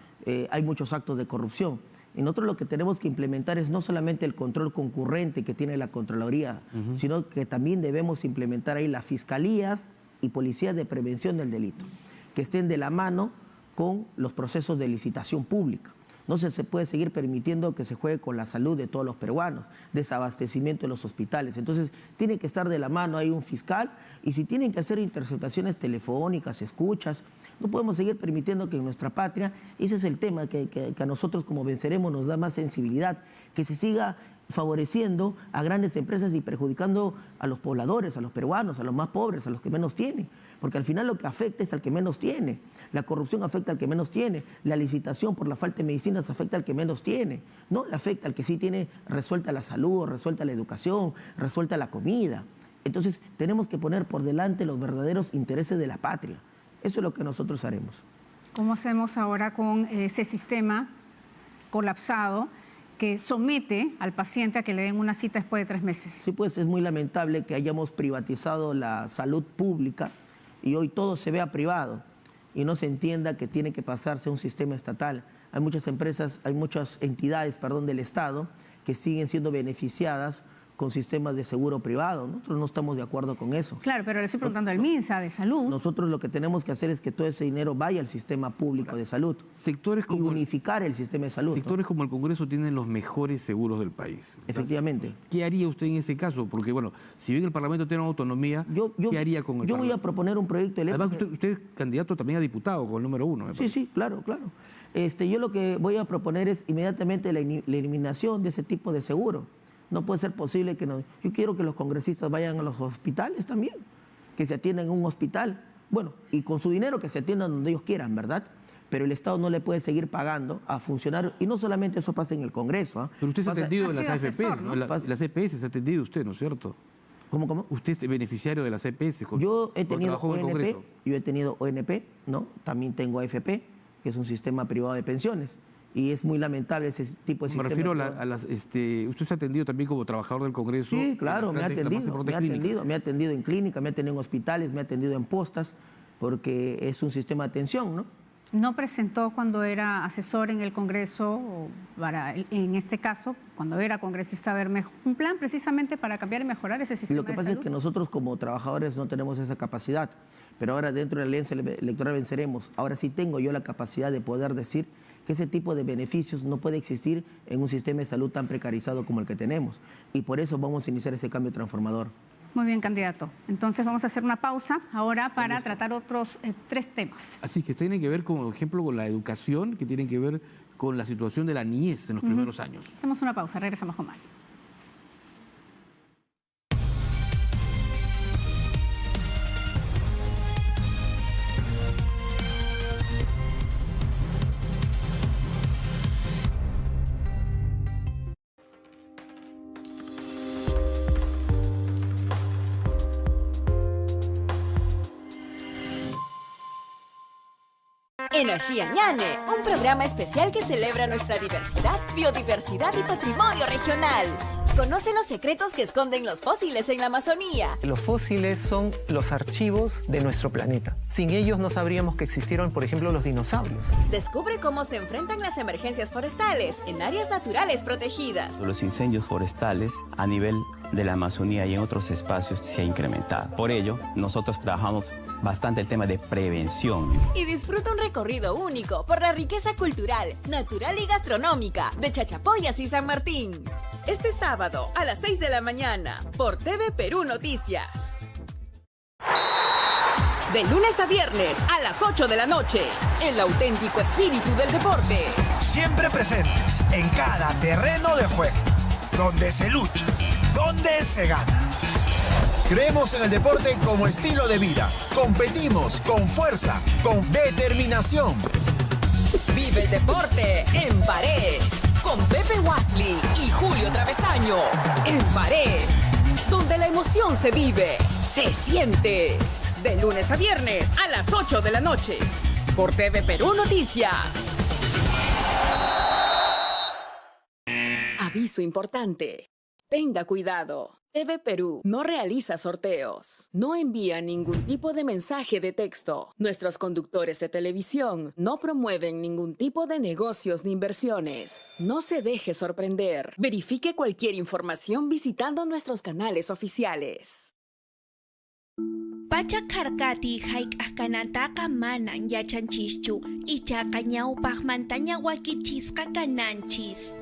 Speaker 3: hay muchos actos de corrupción. Y nosotros lo que tenemos que implementar es no solamente el control concurrente que tiene la Contraloría, sino que también debemos implementar ahí las fiscalías y policías de prevención del delito, que estén de la mano con los procesos de licitación pública. No se puede seguir permitiendo que se juegue con la salud de todos los peruanos, desabastecimiento de los hospitales. Entonces, tiene que estar de la mano ahí un fiscal y si tienen que hacer interceptaciones telefónicas, escuchas, no podemos seguir permitiendo que en nuestra patria, ese es el tema que a nosotros como Venceremos nos da más sensibilidad, que se siga favoreciendo a grandes empresas y perjudicando a los pobladores, a los peruanos, a los más pobres, a los que menos tienen. Porque al final lo que afecta es al que menos tiene. La corrupción afecta al que menos tiene. La licitación por la falta de medicinas afecta al que menos tiene. No le afecta al que sí tiene resuelta la salud, resuelta la educación, resuelta la comida. Entonces tenemos que poner por delante los verdaderos intereses de la patria. Eso es lo que nosotros haremos.
Speaker 1: ¿Cómo hacemos ahora con ese sistema colapsado que somete al paciente a que le den una cita después de 3 meses?
Speaker 3: Sí, pues es muy lamentable que hayamos privatizado la salud pública y hoy todo se vea privado y no se entienda que tiene que pasarse a un sistema estatal. Hay muchas empresas, hay muchas entidades, del Estado que siguen siendo beneficiadas con sistemas de seguro privado. Nosotros no estamos de acuerdo con eso.
Speaker 1: Claro, pero le estoy preguntando al MINSA de salud.
Speaker 3: Nosotros lo que tenemos que hacer es que todo ese dinero vaya al sistema público de salud y unificar el sistema de salud.
Speaker 2: Sectores como el Congreso tienen los mejores seguros del país.
Speaker 3: Efectivamente.
Speaker 2: ¿Qué haría usted en ese caso? Porque, bueno, si bien el Parlamento tiene autonomía, ¿qué haría con el Parlamento?
Speaker 3: Yo voy a proponer un proyecto de ley.
Speaker 2: Además, usted es candidato también a diputado con el número 1.
Speaker 3: Sí, claro. Yo lo que voy a proponer es inmediatamente la eliminación de ese tipo de seguro. No puede ser posible que no. Yo quiero que los congresistas vayan a los hospitales también, que se atiendan en un hospital. Bueno, y con su dinero que se atiendan donde ellos quieran, ¿verdad? pero el Estado no le puede seguir pagando a funcionarios, y no solamente eso pasa en el Congreso.
Speaker 2: Pero usted se ha atendido en las AFP, ¿no? Las EPS se ha atendido usted, ¿no es cierto?
Speaker 3: ¿Cómo?
Speaker 2: Usted es beneficiario de las EPS.
Speaker 3: Yo he tenido ONP, ¿no? También tengo AFP, que es un sistema privado de pensiones. Y es muy lamentable ese tipo de sistema.
Speaker 2: Me refiero a las... ¿Usted se ha atendido también como trabajador del Congreso?
Speaker 3: Sí, claro, me ha atendido en clínica, me ha atendido en hospitales, me ha atendido en postas, porque es un sistema de atención, ¿no?
Speaker 1: ¿No presentó cuando era asesor en el Congreso, en este caso, cuando era congresista, un plan precisamente para cambiar y mejorar ese sistema de salud?
Speaker 3: Lo que pasa es que nosotros como trabajadores no tenemos esa capacidad, pero ahora dentro de la Alianza Electoral Venceremos, ahora sí tengo yo la capacidad de poder decir que ese tipo de beneficios no puede existir en un sistema de salud tan precarizado como el que tenemos. Y por eso vamos a iniciar ese cambio transformador.
Speaker 1: Muy bien, candidato. Entonces vamos a hacer una pausa ahora para tratar otros 3 temas.
Speaker 2: Así que tienen que ver, por ejemplo, con la educación, que tienen que ver con la situación de la niñez en los primeros años.
Speaker 1: Hacemos una pausa, regresamos con más.
Speaker 5: Energía Ñane, un programa especial que celebra nuestra diversidad, biodiversidad y patrimonio regional. Conoce los secretos que esconden los fósiles en la Amazonía.
Speaker 9: Los fósiles son los archivos de nuestro planeta. Sin ellos no sabríamos que existieron, por ejemplo, los dinosaurios.
Speaker 5: Descubre cómo se enfrentan las emergencias forestales en áreas naturales protegidas.
Speaker 13: Los incendios forestales a nivel de la Amazonía y en otros espacios se ha incrementado. Por ello, nosotros trabajamos bastante el tema de prevención.
Speaker 5: Y disfruta un recorrido único por la riqueza cultural, natural y gastronómica de Chachapoyas y San Martín. Este sábado a las 6 de la mañana por TV Perú Noticias. De lunes a viernes a las 8 de la noche, el auténtico espíritu del deporte.
Speaker 14: Siempre presentes en cada terreno de juego, donde se lucha, donde se gana. Creemos en el deporte como estilo de vida. Competimos con fuerza, con determinación.
Speaker 5: Vive el deporte en Pared, con Pepe Wasley y Julio Travesaño. En Pared, donde la emoción se vive, se siente. De lunes a viernes a las 8 de la noche, por TV Perú Noticias. Aviso importante. Tenga cuidado. TV Perú no realiza sorteos, no envía ningún tipo de mensaje de texto. Nuestros conductores de televisión no promueven ningún tipo de negocios ni inversiones. No se deje sorprender. Verifique cualquier información visitando nuestros canales oficiales.
Speaker 15: Pachakarkati hayk'aqkanataqa manan yachanchischu ichaqa ñawpaqmantaña wakichisqa kananchis.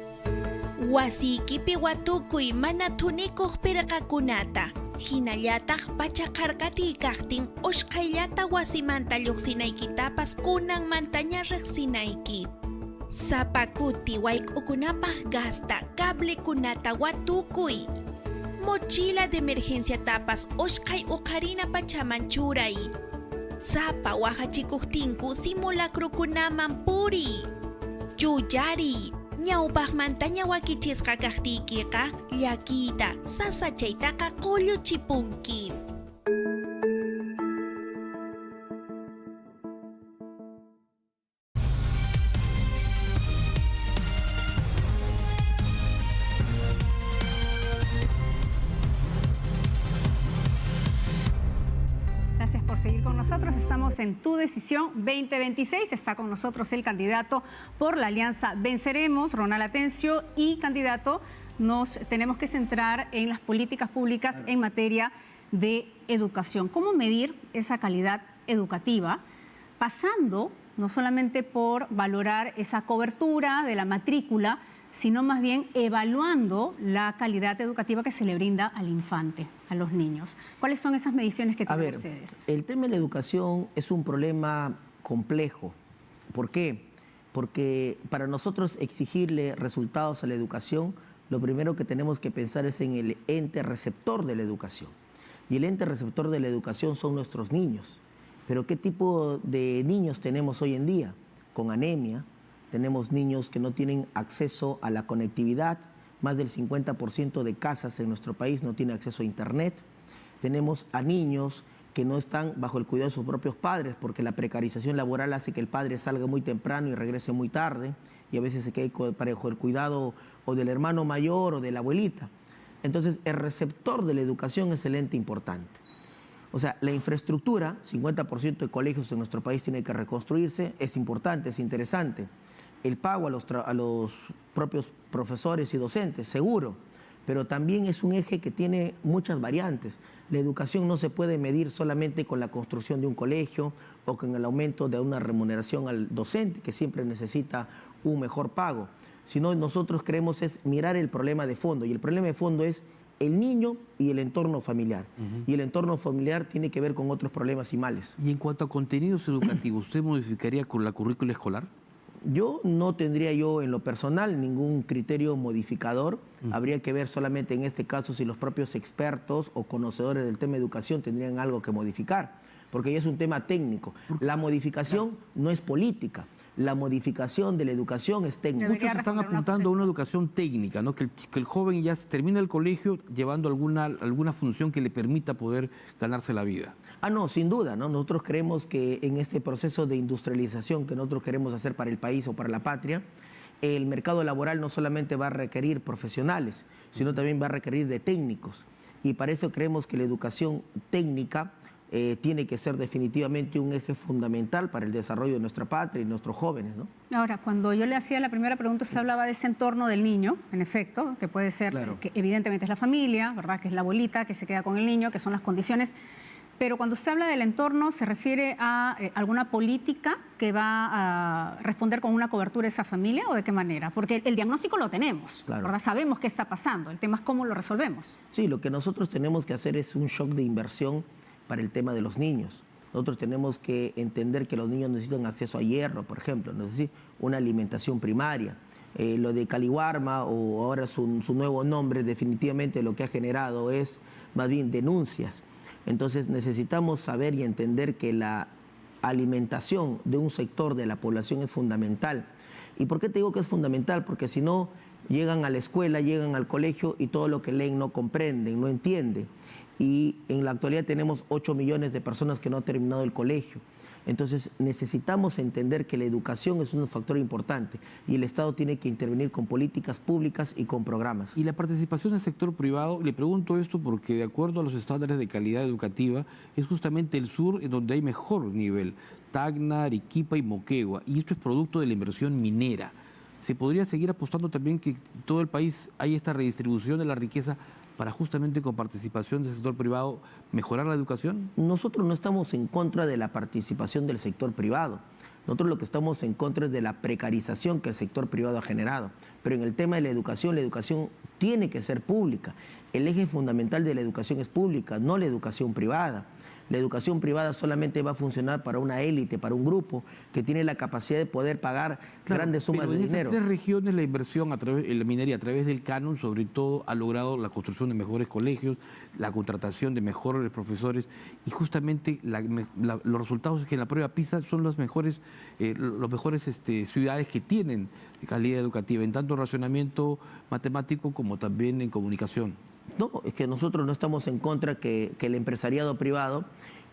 Speaker 15: Wasiykipi watukuy mana thunikuq pirqakunata. Hinallataq pachakarkati kaqtin ushqayllata wasimanta lluqsinaykitapas kunanmantaña riqsinayki. Sapakuti wayk'ukunapaq gasta cablekunata watukuy. Mochila de emergencia tapas ushqay uqarina pachaman churay. Sapa wahachikuqtinku simulacrokunaman puri. Yuyari. Ñawpaqmantaña wakichisqa kaqtiykiqa llakita sasachaytaqa qulluchipunki.
Speaker 1: Gracias por seguir con nosotros. Estamos en Tu Decisión 2026. Está con nosotros el candidato por la Alianza Venceremos, Ronald Atencio, y candidato, nos tenemos que centrar en las políticas públicas en materia de educación. ¿Cómo medir esa calidad educativa? Pasando no solamente por valorar esa cobertura de la matrícula, sino más bien evaluando la calidad educativa que se le brinda al infante, a los niños. ¿Cuáles son esas mediciones que tienen ustedes?
Speaker 3: El tema de la educación es un problema complejo. ¿Por qué? Porque para nosotros exigirle resultados a la educación, lo primero que tenemos que pensar es en el ente receptor de la educación. Y el ente receptor de la educación son nuestros niños. Pero ¿qué tipo de niños tenemos hoy en día? con anemia, tenemos niños que no tienen acceso a la conectividad, más del 50% de casas en nuestro país no tienen acceso a internet, tenemos a niños que no están bajo el cuidado de sus propios padres porque la precarización laboral hace que el padre salga muy temprano y regrese muy tarde y a veces se quede bajo el cuidado o del hermano mayor o de la abuelita. Entonces, el receptor de la educación es el ente importante. O sea, la infraestructura, 50% de colegios en nuestro país tiene que reconstruirse, es importante, es interesante. El pago a los propios profesores y docentes, seguro, pero también es un eje que tiene muchas variantes. La educación no se puede medir solamente con la construcción de un colegio o con el aumento de una remuneración al docente, que siempre necesita un mejor pago, sino nosotros queremos es mirar el problema de fondo, y el problema de fondo es el niño y el entorno familiar. Y el entorno familiar tiene que ver con otros problemas y males.
Speaker 2: Y en cuanto a contenidos educativos, ¿usted modificaría con la currícula escolar?
Speaker 3: Yo no tendría en lo personal ningún criterio modificador. Habría que ver solamente en este caso si los propios expertos o conocedores del tema de educación tendrían algo que modificar, porque ya es un tema técnico. La modificación no es política. La modificación de la educación es técnica.
Speaker 2: Muchos están apuntando a una educación técnica, ¿no? Que el joven ya termina el colegio llevando alguna función que le permita poder ganarse la vida.
Speaker 3: No, sin duda, ¿no? Nosotros creemos que en este proceso de industrialización que nosotros queremos hacer para el país o para la patria, el mercado laboral no solamente va a requerir profesionales, sino también va a requerir de técnicos. Y para eso creemos que la educación técnica tiene que ser definitivamente un eje fundamental para el desarrollo de nuestra patria y nuestros jóvenes, ¿no?
Speaker 1: Ahora, cuando yo le hacía la primera pregunta, usted hablaba de ese entorno del niño, en efecto, que puede ser, claro, que evidentemente es la familia, ¿verdad? Que es la abuelita que se queda con el niño, que son las condiciones. Pero cuando usted habla del entorno, ¿se refiere a alguna política que va a responder con una cobertura a esa familia o de qué manera? Porque el diagnóstico lo tenemos, claro, ¿verdad? Sabemos qué está pasando, el tema es cómo lo resolvemos.
Speaker 3: Sí, lo que nosotros tenemos que hacer es un shock de inversión para el tema de los niños. Nosotros tenemos que entender que los niños necesitan acceso a hierro, por ejemplo, es decir, una alimentación primaria. Lo de Caliwarma, o ahora su nuevo nombre, definitivamente lo que ha generado es más bien denuncias. Entonces necesitamos saber y entender que la alimentación de un sector de la población es fundamental. ¿Y por qué te digo que es fundamental? Porque si no, llegan a la escuela, llegan al colegio y todo lo que leen no comprenden, no entienden. Y en la actualidad tenemos 8 millones de personas que no han terminado el colegio. Entonces necesitamos entender que la educación es un factor importante y el Estado tiene que intervenir con políticas públicas y con programas.
Speaker 2: Y la participación del sector privado, le pregunto esto porque de acuerdo a los estándares de calidad educativa, es justamente el sur en donde hay mejor nivel, Tacna, Arequipa y Moquegua, y esto es producto de la inversión minera. ¿Se podría seguir apostando también que en todo el país hay esta redistribución de la riqueza para justamente con participación del sector privado mejorar la educación?
Speaker 3: Nosotros no estamos en contra de la participación del sector privado. Nosotros lo que estamos en contra es de la precarización que el sector privado ha generado. Pero en el tema de la educación tiene que ser pública. El eje fundamental de la educación es pública, no la educación privada. La educación privada solamente va a funcionar para una élite, para un grupo que tiene la capacidad de poder pagar grandes sumas de dinero.
Speaker 2: En estas 3 regiones la inversión en la minería a través del canon, sobre todo, ha logrado la construcción de mejores colegios, la contratación de mejores profesores y justamente los resultados es que en la prueba PISA son los mejores ciudades que tienen calidad educativa, en tanto racionamiento matemático como también en comunicación.
Speaker 3: No, es que nosotros no estamos en contra que el empresariado privado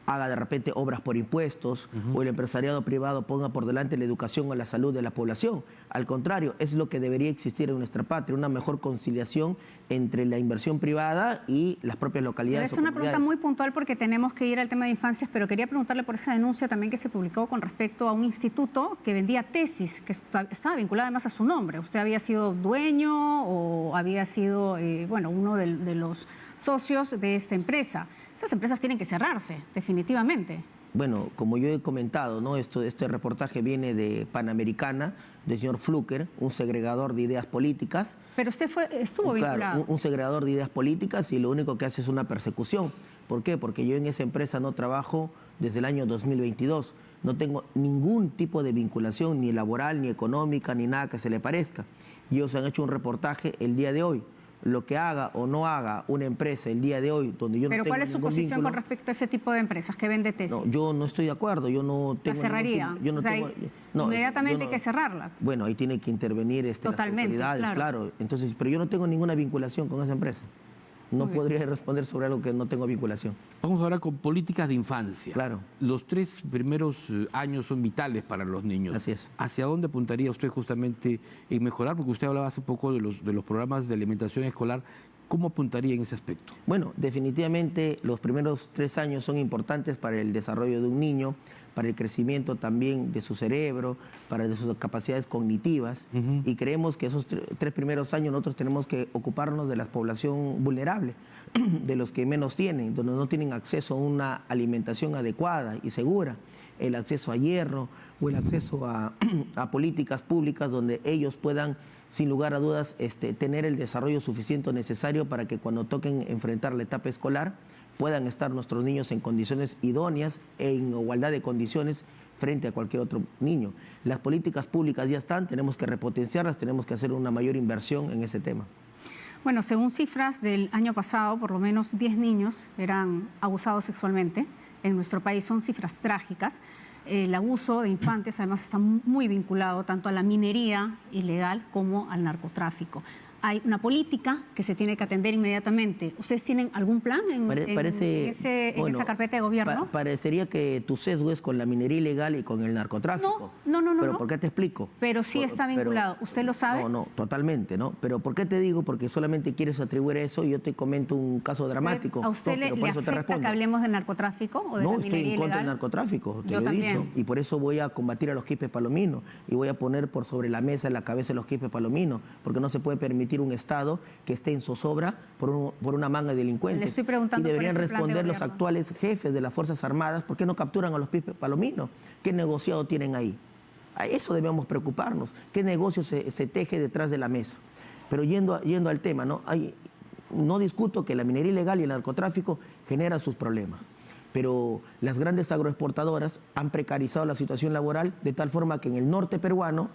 Speaker 3: haga de repente obras por impuestos o el empresariado privado ponga por delante la educación o la salud de la población. Al contrario, es lo que debería existir en nuestra patria, una mejor conciliación entre la inversión privada y las propias localidades.
Speaker 1: Es una pregunta muy puntual porque tenemos que ir al tema de infancias, pero quería preguntarle por esa denuncia también que se publicó con respecto a un instituto que vendía tesis, que estaba vinculada además a su nombre. ¿Usted había sido dueño o había sido uno de los socios de esta empresa? Estas empresas tienen que cerrarse, definitivamente.
Speaker 3: Bueno, como yo he comentado, ¿no? Este reportaje viene de Panamericana, del señor Fluker, un segregador de ideas políticas.
Speaker 1: Pero usted estuvo vinculado.
Speaker 3: Claro, un segregador de ideas políticas y lo único que hace es una persecución. ¿Por qué? Porque yo en esa empresa no trabajo desde el año 2022. No tengo ningún tipo de vinculación, ni laboral, ni económica, ni nada que se le parezca. Y ellos han hecho un reportaje el día de hoy, Lo que haga o no haga una empresa el día de hoy, donde yo no tengo
Speaker 1: ¿Pero cuál es su
Speaker 3: ningún
Speaker 1: posición
Speaker 3: vínculo,
Speaker 1: con respecto a ese tipo de empresas que vende tesis?
Speaker 3: No, yo no estoy de acuerdo, yo no tengo...
Speaker 1: ¿La cerraría?
Speaker 3: Yo no
Speaker 1: O sea,
Speaker 3: tengo, no,
Speaker 1: inmediatamente
Speaker 3: yo no-
Speaker 1: hay que cerrarlas.
Speaker 3: Bueno, ahí tiene que intervenir
Speaker 1: Totalmente,
Speaker 3: las autoridades, claro. Entonces, pero yo no tengo ninguna vinculación con esa empresa. No podría responder sobre algo que no tengo vinculación.
Speaker 2: Vamos ahora con políticas de infancia.
Speaker 3: Claro.
Speaker 2: Los 3 primeros años son vitales para los niños.
Speaker 3: Así es.
Speaker 2: ¿Hacia dónde apuntaría usted justamente en mejorar? Porque usted hablaba hace poco de los programas de alimentación escolar. ¿Cómo apuntaría en ese aspecto?
Speaker 3: Bueno, definitivamente los primeros 3 años son importantes para el desarrollo de un niño, para el crecimiento también de su cerebro, para de sus capacidades cognitivas. Y creemos que esos 3 primeros años nosotros tenemos que ocuparnos de la población vulnerable, de los que menos tienen, donde no tienen acceso a una alimentación adecuada y segura, el acceso a hierro o el acceso a políticas públicas donde ellos puedan, sin lugar a dudas, tener el desarrollo suficiente o necesario para que cuando toquen enfrentar la etapa escolar puedan estar nuestros niños en condiciones idóneas e en igualdad de condiciones frente a cualquier otro niño. Las políticas públicas ya están, tenemos que repotenciarlas, tenemos que hacer una mayor inversión en ese tema.
Speaker 1: Bueno, según cifras del año pasado, por lo menos 10 niños eran abusados sexualmente en nuestro país. Son cifras trágicas. El abuso de infantes además está muy vinculado tanto a la minería ilegal como al narcotráfico. Hay una política que se tiene que atender inmediatamente. ¿Ustedes tienen algún plan en esa carpeta de gobierno?
Speaker 3: Parecería que tu sesgo es con la minería ilegal y con el narcotráfico.
Speaker 1: No.
Speaker 3: ¿Pero por qué te explico?
Speaker 1: Pero sí está vinculado. ¿Usted lo sabe?
Speaker 3: No, totalmente, ¿no? Pero ¿por qué te digo? Porque solamente quieres atribuir eso y yo te comento un caso dramático.
Speaker 1: ¿A usted le afecta que hablemos del narcotráfico o de la minería ilegal?
Speaker 3: No, estoy en contra del narcotráfico, te lo he dicho. Y por eso voy a combatir a los quipes palominos y voy a poner por sobre la mesa la cabeza de los quipes palominos, porque no se puede permitir un Estado que esté en zozobra por una manga de delincuentes.
Speaker 1: Le estoy preguntando
Speaker 3: y deberían
Speaker 1: por ese plan de
Speaker 3: responder los
Speaker 1: gobierno.
Speaker 3: actuales jefes de las Fuerzas Armadas, ¿por qué no capturan a los quipes palominos? ¿Qué negociado tienen ahí? A eso debemos preocuparnos. ¿Qué negocio se teje detrás de la mesa? Pero yendo al tema, no discuto que la minería ilegal y el narcotráfico generan sus problemas. Pero las grandes agroexportadoras han precarizado la situación laboral de tal forma que en el norte peruano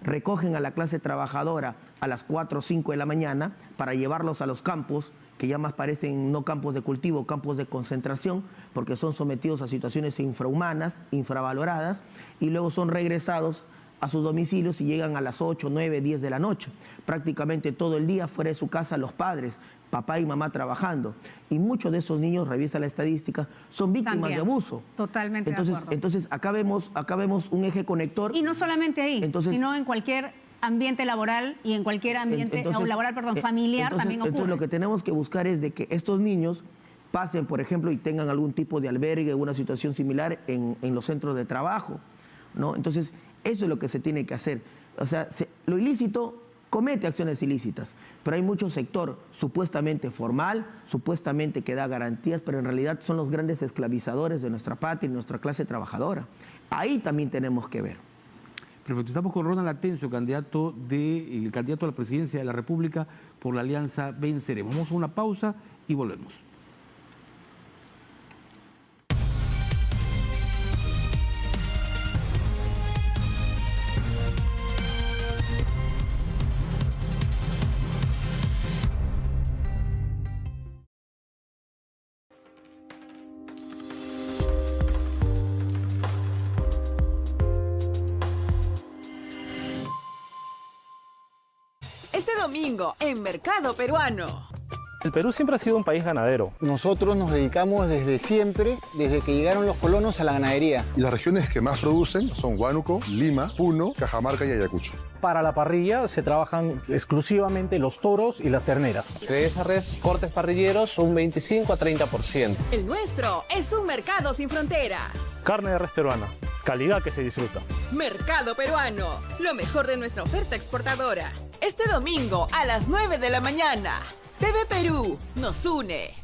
Speaker 3: recogen a la clase trabajadora a las 4 o 5 de la mañana para llevarlos a los campos, que ya más parecen no campos de cultivo, campos de concentración, porque son sometidos a situaciones infrahumanas, infravaloradas, y luego son regresados a sus domicilios y llegan a las 8, 9, 10 de la noche. Prácticamente todo el día fuera de su casa los padres, papá y mamá trabajando. Y muchos de esos niños, revisa la estadística, son víctimas de abuso.
Speaker 1: Totalmente de acuerdo.
Speaker 3: Entonces acá vemos un eje conector.
Speaker 1: Y no solamente ahí, sino en cualquier ambiente laboral y en cualquier ambiente familiar también ocurre.
Speaker 3: Entonces lo que tenemos que buscar es de que estos niños pasen, por ejemplo, y tengan algún tipo de albergue, una situación similar en los centros de trabajo, ¿no? Entonces, eso es lo que se tiene que hacer. O sea, lo ilícito comete acciones ilícitas, pero hay mucho sector supuestamente formal, supuestamente que da garantías, pero en realidad son los grandes esclavizadores de nuestra patria y nuestra clase trabajadora. Ahí también tenemos que ver.
Speaker 2: Perfecto. Estamos con Ronald Atencio, candidato a la presidencia de la República por la Alianza Venceremos. Vamos a una pausa y volvemos.
Speaker 16: Este domingo en Mercado Peruano.
Speaker 6: El Perú siempre ha sido un país ganadero.
Speaker 7: Nosotros nos dedicamos desde siempre, desde que llegaron los colonos, a la ganadería.
Speaker 8: Y las regiones que más producen son Huánuco, Lima, Puno, Cajamarca y Ayacucho.
Speaker 6: Para la parrilla se trabajan exclusivamente los toros y las terneras.
Speaker 17: De esa res, cortes parrilleros un 25 a 30%.
Speaker 16: El nuestro es un mercado sin fronteras.
Speaker 6: Carne de res peruana, calidad que se disfruta.
Speaker 16: Mercado Peruano, lo mejor de nuestra oferta exportadora. Este domingo a las 9 de la mañana. TV Perú nos une.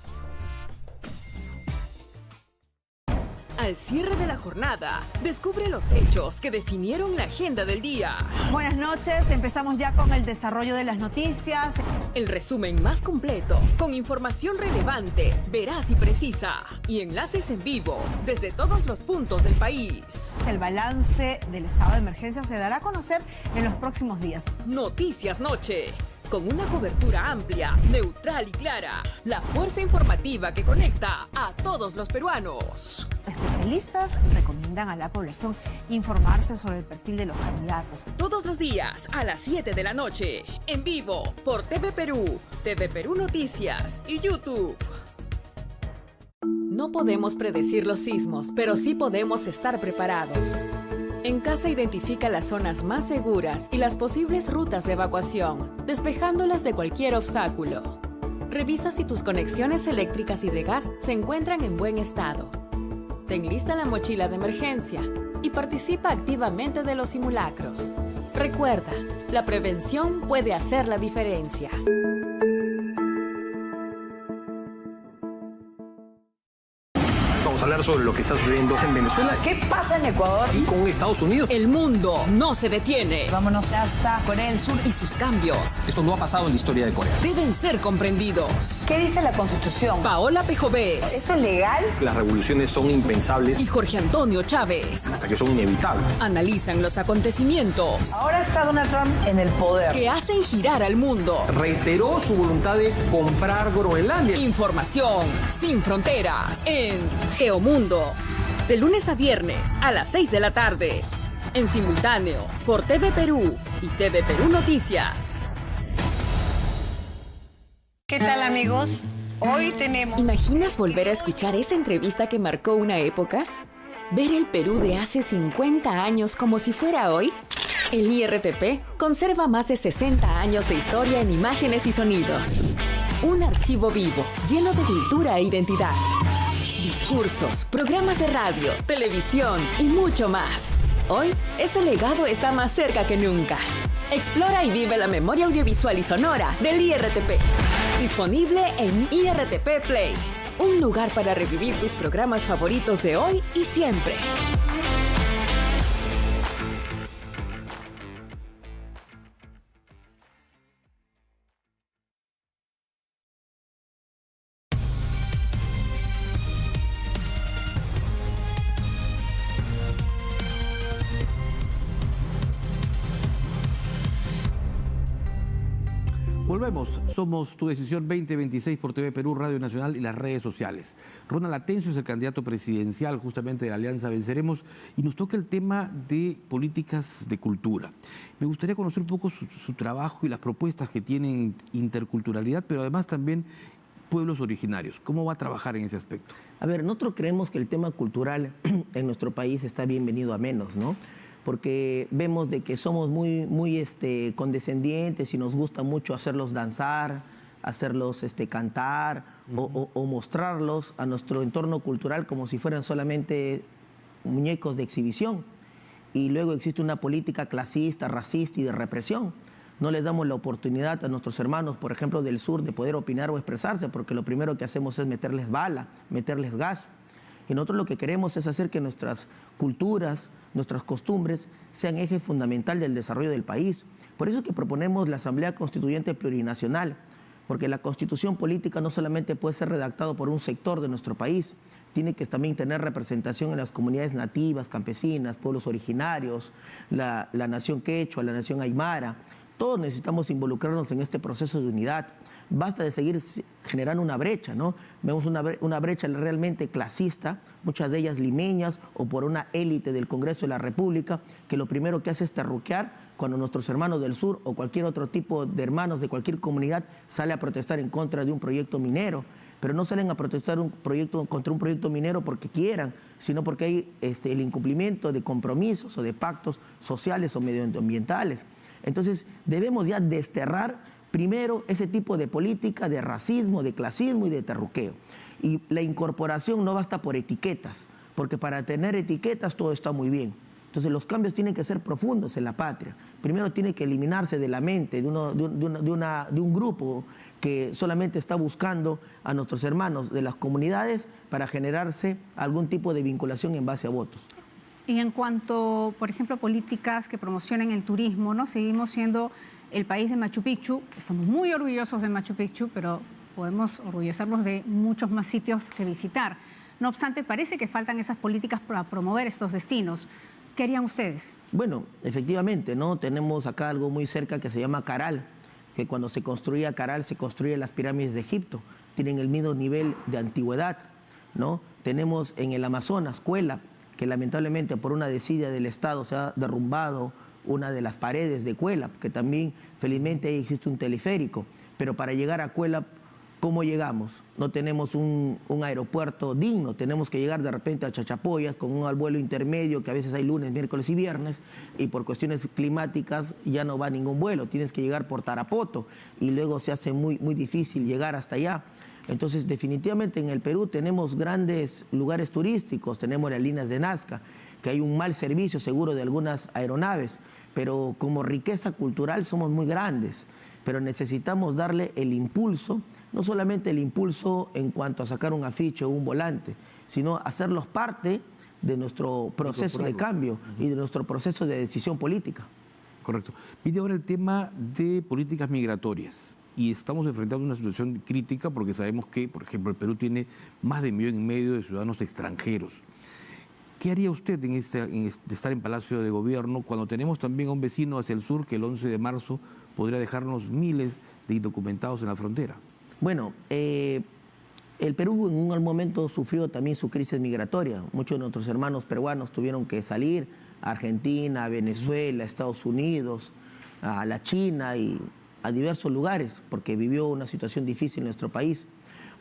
Speaker 16: Al cierre de la jornada, descubre los hechos que definieron la agenda del día.
Speaker 18: Buenas noches, empezamos ya con el desarrollo de las noticias.
Speaker 16: El resumen más completo, con información relevante, veraz y precisa. Y enlaces en vivo, desde todos los puntos del país.
Speaker 18: El balance del estado de emergencia se dará a conocer en los próximos días.
Speaker 16: Noticias Noche, con una cobertura amplia, neutral y clara. La fuerza informativa que conecta a todos los peruanos.
Speaker 18: Especialistas recomiendan a la población informarse sobre el perfil de los candidatos.
Speaker 16: Todos los días a las 7 de la noche, en vivo por TV Perú, TV Perú Noticias y YouTube.
Speaker 5: No podemos predecir los sismos, pero sí podemos estar preparados. En casa identifica las zonas más seguras y las posibles rutas de evacuación, despejándolas de cualquier obstáculo. Revisa si tus conexiones eléctricas y de gas se encuentran en buen estado. Ten lista la mochila de emergencia y participa activamente de los simulacros. Recuerda, la prevención puede hacer la diferencia.
Speaker 19: Vamos a hablar sobre lo que está sucediendo en Venezuela.
Speaker 18: ¿Qué pasa en Ecuador?
Speaker 19: Y con Estados Unidos.
Speaker 16: El mundo no se detiene.
Speaker 18: Vámonos hasta Corea del Sur.
Speaker 16: Y sus cambios.
Speaker 19: Esto no ha pasado en la historia de Corea.
Speaker 16: Deben ser comprendidos.
Speaker 18: ¿Qué dice la Constitución?
Speaker 16: Paola Pejovés.
Speaker 18: ¿Eso es legal?
Speaker 19: Las revoluciones son impensables.
Speaker 16: Y Jorge Antonio Chávez.
Speaker 19: Hasta que son inevitables.
Speaker 16: Analizan los acontecimientos.
Speaker 18: Ahora está Donald Trump en el poder.
Speaker 16: Que hacen girar al mundo.
Speaker 19: Reiteró su voluntad de comprar Groenlandia.
Speaker 16: Información sin fronteras en Geomundo. De lunes a viernes a las 6 de la tarde. En simultáneo por TV Perú y TV Perú Noticias.
Speaker 12: ¿Qué tal, amigos? Hoy tenemos...
Speaker 5: ¿Imaginas volver a escuchar esa entrevista que marcó una época? ¿Ver el Perú de hace 50 años como si fuera hoy? El IRTP conserva más de 60 años de historia en imágenes y sonidos. Un archivo vivo, lleno de cultura e identidad. Discursos, programas de radio, televisión y mucho más. Hoy, ese legado está más cerca que nunca. Explora y vive la memoria audiovisual y sonora del IRTP. Disponible en IRTP Play. Un lugar para revivir tus programas favoritos de hoy y siempre.
Speaker 2: Volvemos, somos Tu Decisión 2026 por TV Perú, Radio Nacional y las redes sociales. Ronald Atencio es el candidato presidencial justamente de la Alianza Venceremos y nos toca el tema de políticas de cultura. Me gustaría conocer un poco su trabajo y las propuestas que tienen interculturalidad, pero además también pueblos originarios. ¿Cómo va a trabajar en ese aspecto?
Speaker 3: A ver, nosotros creemos que el tema cultural en nuestro país está bienvenido a menos, ¿no? Porque vemos de que somos muy condescendientes y nos gusta mucho hacerlos danzar, hacerlos cantar o mostrarlos a nuestro entorno cultural como si fueran solamente muñecos de exhibición. Y luego existe una política clasista, racista y de represión. No les damos la oportunidad a nuestros hermanos, por ejemplo, del sur, de poder opinar o expresarse, porque lo primero que hacemos es meterles bala, meterles gas. Y nosotros lo que queremos es hacer que nuestras culturas, nuestras costumbres sean eje fundamental del desarrollo del país. Por eso es que proponemos la Asamblea Constituyente Plurinacional, porque la Constitución política no solamente puede ser redactada por un sector de nuestro país, tiene que también tener representación en las comunidades nativas, campesinas, pueblos originarios, la nación quechua, la nación aymara. Todos necesitamos involucrarnos en este proceso de unidad. Basta de seguir generando una brecha, ¿no? Vemos una brecha realmente clasista, muchas de ellas limeñas o por una élite del Congreso de la República, que lo primero que hace es terruquear cuando nuestros hermanos del sur o cualquier otro tipo de hermanos de cualquier comunidad sale a protestar en contra de un proyecto minero. Pero no salen a protestar contra un proyecto minero porque quieran, sino porque hay el incumplimiento de compromisos o de pactos sociales o medioambientales. Entonces debemos ya desterrar primero ese tipo de política de racismo, de clasismo y de terruqueo. Y la incorporación no basta por etiquetas, porque para tener etiquetas todo está muy bien. Entonces los cambios tienen que ser profundos en la patria. Primero tiene que eliminarse de la mente de un grupo que solamente está buscando a nuestros hermanos de las comunidades para generarse algún tipo de vinculación en base a votos.
Speaker 1: Y en cuanto, por ejemplo, a políticas que promocionan el turismo, ¿no? Seguimos siendo el país de Machu Picchu. Estamos muy orgullosos de Machu Picchu, pero podemos orgullecernos de muchos más sitios que visitar. No obstante, parece que faltan esas políticas para promover estos destinos. ¿Qué harían ustedes?
Speaker 3: Bueno, efectivamente, ¿no? Tenemos acá algo muy cerca que se llama Caral, que cuando se construía Caral se construían las pirámides de Egipto, tienen el mismo nivel de antigüedad, ¿no? Tenemos en el Amazonas, Cuelap, que lamentablemente por una desidia del Estado se ha derrumbado una de las paredes de Cuelap, que también felizmente ahí existe un teleférico, pero para llegar a Cuelap, ¿cómo llegamos? No tenemos un aeropuerto digno, tenemos que llegar de repente a Chachapoyas con un vuelo intermedio que a veces hay lunes, miércoles y viernes, y por cuestiones climáticas ya no va ningún vuelo, tienes que llegar por Tarapoto y luego se hace muy difícil llegar hasta allá. Entonces definitivamente en el Perú tenemos grandes lugares turísticos, tenemos las líneas de Nazca, que hay un mal servicio seguro de algunas aeronaves, pero como riqueza cultural somos muy grandes, pero necesitamos darle el impulso, no solamente el impulso en cuanto a sacar un afiche o un volante, sino hacerlos parte de nuestro proceso de cambio y de nuestro proceso de decisión política.
Speaker 2: Correcto. Mire ahora el tema de políticas migratorias. Y estamos enfrentando una situación crítica porque sabemos que, por ejemplo, el Perú tiene más de 1,5 millones de ciudadanos extranjeros. ¿Qué haría usted de estar en Palacio de Gobierno cuando tenemos también a un vecino hacia el sur que el 11 de marzo podría dejarnos miles de indocumentados en la frontera?
Speaker 3: Bueno, el Perú en un momento sufrió también su crisis migratoria. Muchos de nuestros hermanos peruanos tuvieron que salir a Argentina, a Venezuela, a Estados Unidos, a la China y a diversos lugares porque vivió una situación difícil en nuestro país.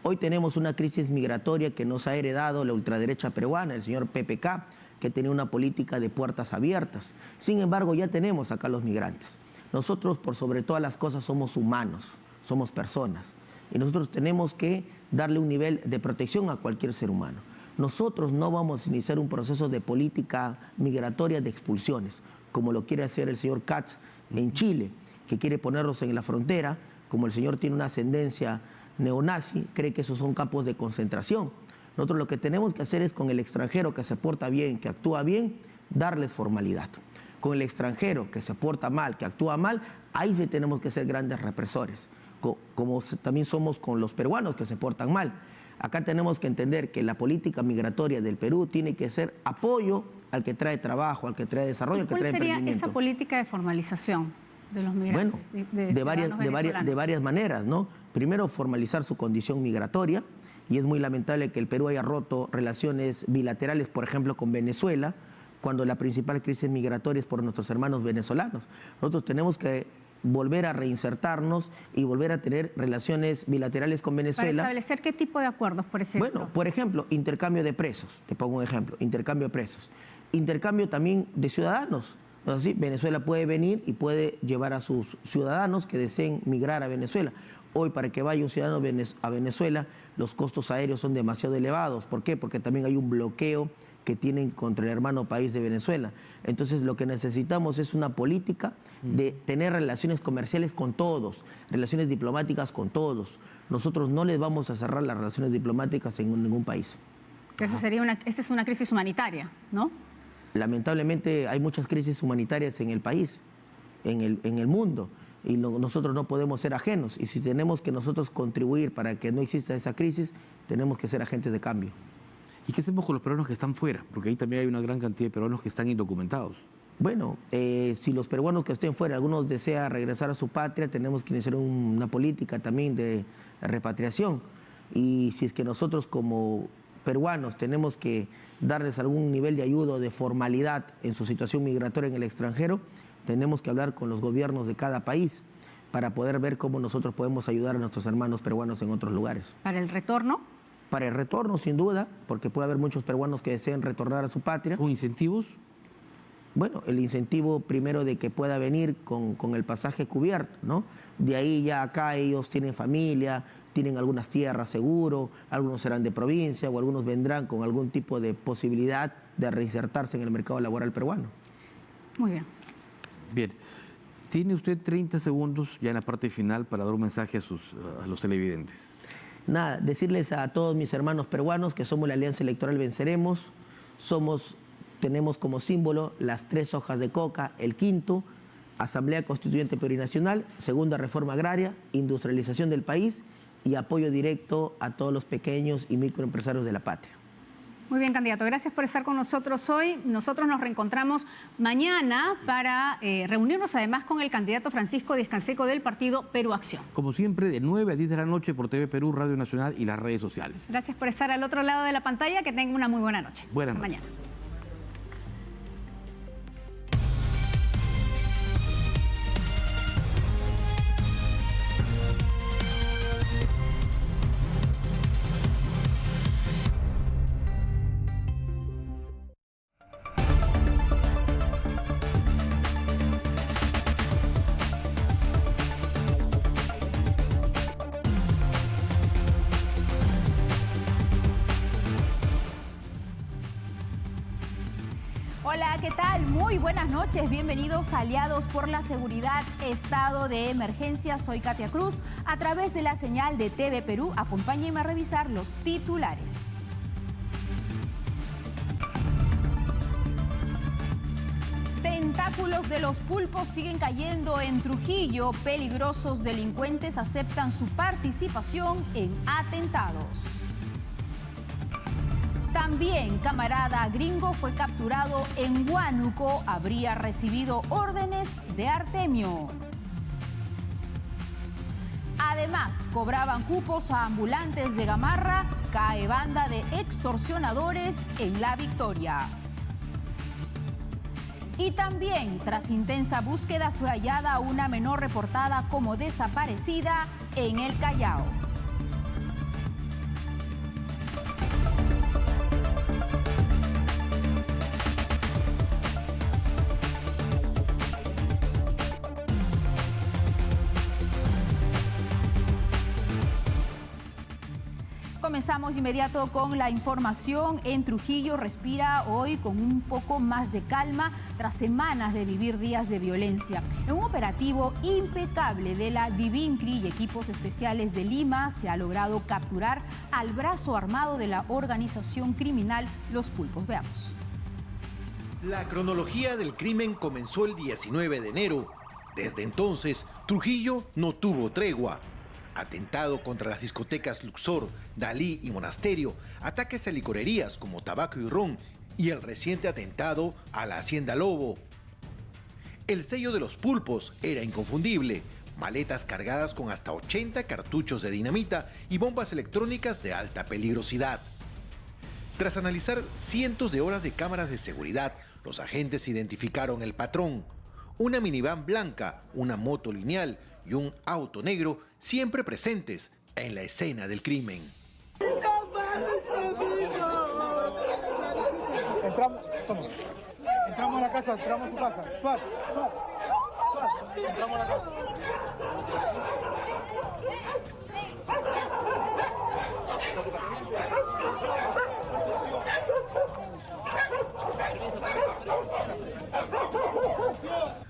Speaker 3: Hoy tenemos una crisis migratoria que nos ha heredado la ultraderecha peruana, el señor PPK, que tenía una política de puertas abiertas. Sin embargo, ya tenemos acá los migrantes. Nosotros, por sobre todas las cosas, somos humanos, somos personas. Y nosotros tenemos que darle un nivel de protección a cualquier ser humano. Nosotros no vamos a iniciar un proceso de política migratoria de expulsiones, como lo quiere hacer el señor Katz en Chile, que quiere ponerlos en la frontera, como el señor tiene una ascendencia neonazi, cree que esos son campos de concentración. Nosotros lo que tenemos que hacer es con el extranjero que se porta bien, que actúa bien, darles formalidad. Con el extranjero que se porta mal, que actúa mal, ahí sí tenemos que ser grandes represores, como también somos con los peruanos que se portan mal. Acá tenemos que entender que la política migratoria del Perú tiene que ser apoyo al que trae trabajo, al que trae desarrollo, al que trae emprendimiento.
Speaker 1: ¿Cuál sería esa política de formalización de los migrantes?
Speaker 3: Bueno, de varias maneras, ¿no? Primero, formalizar su condición migratoria, y es muy lamentable que el Perú haya roto relaciones bilaterales, por ejemplo, con Venezuela, cuando la principal crisis migratoria es por nuestros hermanos venezolanos. Nosotros tenemos que volver a reinsertarnos y volver a tener relaciones bilaterales con Venezuela.
Speaker 1: ¿Para establecer qué tipo de acuerdos, por ejemplo?
Speaker 3: Bueno, por ejemplo, intercambio de presos. Te pongo un ejemplo, intercambio de presos. Intercambio también de ciudadanos. Así, Venezuela puede venir y puede llevar a sus ciudadanos que deseen migrar a Venezuela. Hoy, para que vaya un ciudadano a Venezuela, los costos aéreos son demasiado elevados. ¿Por qué? Porque también hay un bloqueo que tienen contra el hermano país de Venezuela. Entonces, lo que necesitamos es una política de tener relaciones comerciales con todos, relaciones diplomáticas con todos. Nosotros no les vamos a cerrar las relaciones diplomáticas en ningún país.
Speaker 1: Esa es una crisis humanitaria, ¿no?
Speaker 3: Lamentablemente hay muchas crisis humanitarias en el país, en el mundo, y nosotros no podemos ser ajenos. Y si tenemos que nosotros contribuir para que no exista esa crisis, tenemos que ser agentes de cambio.
Speaker 2: ¿Y qué hacemos con los peruanos que están fuera? Porque ahí también hay una gran cantidad de peruanos que están indocumentados.
Speaker 3: Bueno, si los peruanos que estén fuera, algunos desean regresar a su patria, tenemos que iniciar una política también de repatriación. Y si es que nosotros como peruanos tenemos que darles algún nivel de ayuda o de formalidad en su situación migratoria en el extranjero, tenemos que hablar con los gobiernos de cada país para poder ver cómo nosotros podemos ayudar a nuestros hermanos peruanos en otros lugares.
Speaker 1: ¿Para el retorno?
Speaker 3: Para el retorno, sin duda, porque puede haber muchos peruanos que deseen retornar a su patria.
Speaker 2: ¿Con incentivos?
Speaker 3: Bueno, el incentivo primero de que pueda venir con el pasaje cubierto, ¿no? De ahí ya acá ellos tienen familia, tienen algunas tierras seguro, algunos serán de provincia o algunos vendrán con algún tipo de posibilidad de reinsertarse en el mercado laboral peruano.
Speaker 1: Muy bien.
Speaker 2: Bien. Tiene usted 30 segundos ya en la parte final para dar un mensaje a los televidentes.
Speaker 3: Nada, decirles a todos mis hermanos peruanos que somos la Alianza Electoral Venceremos, tenemos como símbolo las 3 hojas de coca, el quinto, Asamblea Constituyente Plurinacional, segunda reforma agraria, industrialización del país y apoyo directo a todos los pequeños y microempresarios de la patria.
Speaker 1: Muy bien, candidato. Gracias por estar con nosotros hoy. Nosotros nos reencontramos mañana para reunirnos además con el candidato Francisco Díaz Canseco del partido Perú Acción.
Speaker 2: Como siempre, de 9 a 10 de la noche por TV Perú, Radio Nacional y las redes sociales.
Speaker 1: Gracias por estar al otro lado de la pantalla. Que tenga una muy buena noche.
Speaker 2: Buenas
Speaker 1: Hasta
Speaker 2: noches.
Speaker 1: mañana.
Speaker 20: Hola, ¿qué tal? Muy buenas noches. Bienvenidos a Aliados por la Seguridad, Estado de Emergencia. Soy Katia Cruz. A través de la señal de TV Perú, acompáñenme a revisar los titulares. Tentáculos de los pulpos siguen cayendo en Trujillo. Peligrosos delincuentes aceptan su participación en atentados. También camarada gringo fue capturado en Huánuco. Habría recibido órdenes de Artemio. Además, cobraban cupos a ambulantes de Gamarra. Cae banda de extorsionadores en La Victoria. Y también, tras intensa búsqueda, fue hallada una menor reportada como desaparecida en el Callao. Comenzamos de inmediato con la información. En Trujillo respira hoy con un poco más de calma tras semanas de vivir días de violencia. En un operativo impecable de la Divincri y equipos especiales de Lima se ha logrado capturar al brazo armado de la organización criminal Los Pulpos. Veamos.
Speaker 21: La cronología del crimen comenzó el 19 de enero. Desde entonces, Trujillo no tuvo tregua. Atentado contra las discotecas Luxor, Dalí y Monasterio, ataques a licorerías como Tabaco y Ron y el reciente atentado a la Hacienda Lobo. El sello de Los Pulpos era inconfundible, maletas cargadas con hasta 80 cartuchos de dinamita y bombas electrónicas de alta peligrosidad. Tras analizar cientos de horas de cámaras de seguridad, los agentes identificaron el patrón: una minivan blanca, una moto lineal y un auto negro, siempre presentes en la escena del crimen.
Speaker 22: Entramos a la casa, entramos a su casa. Suave. Entramos a la casa.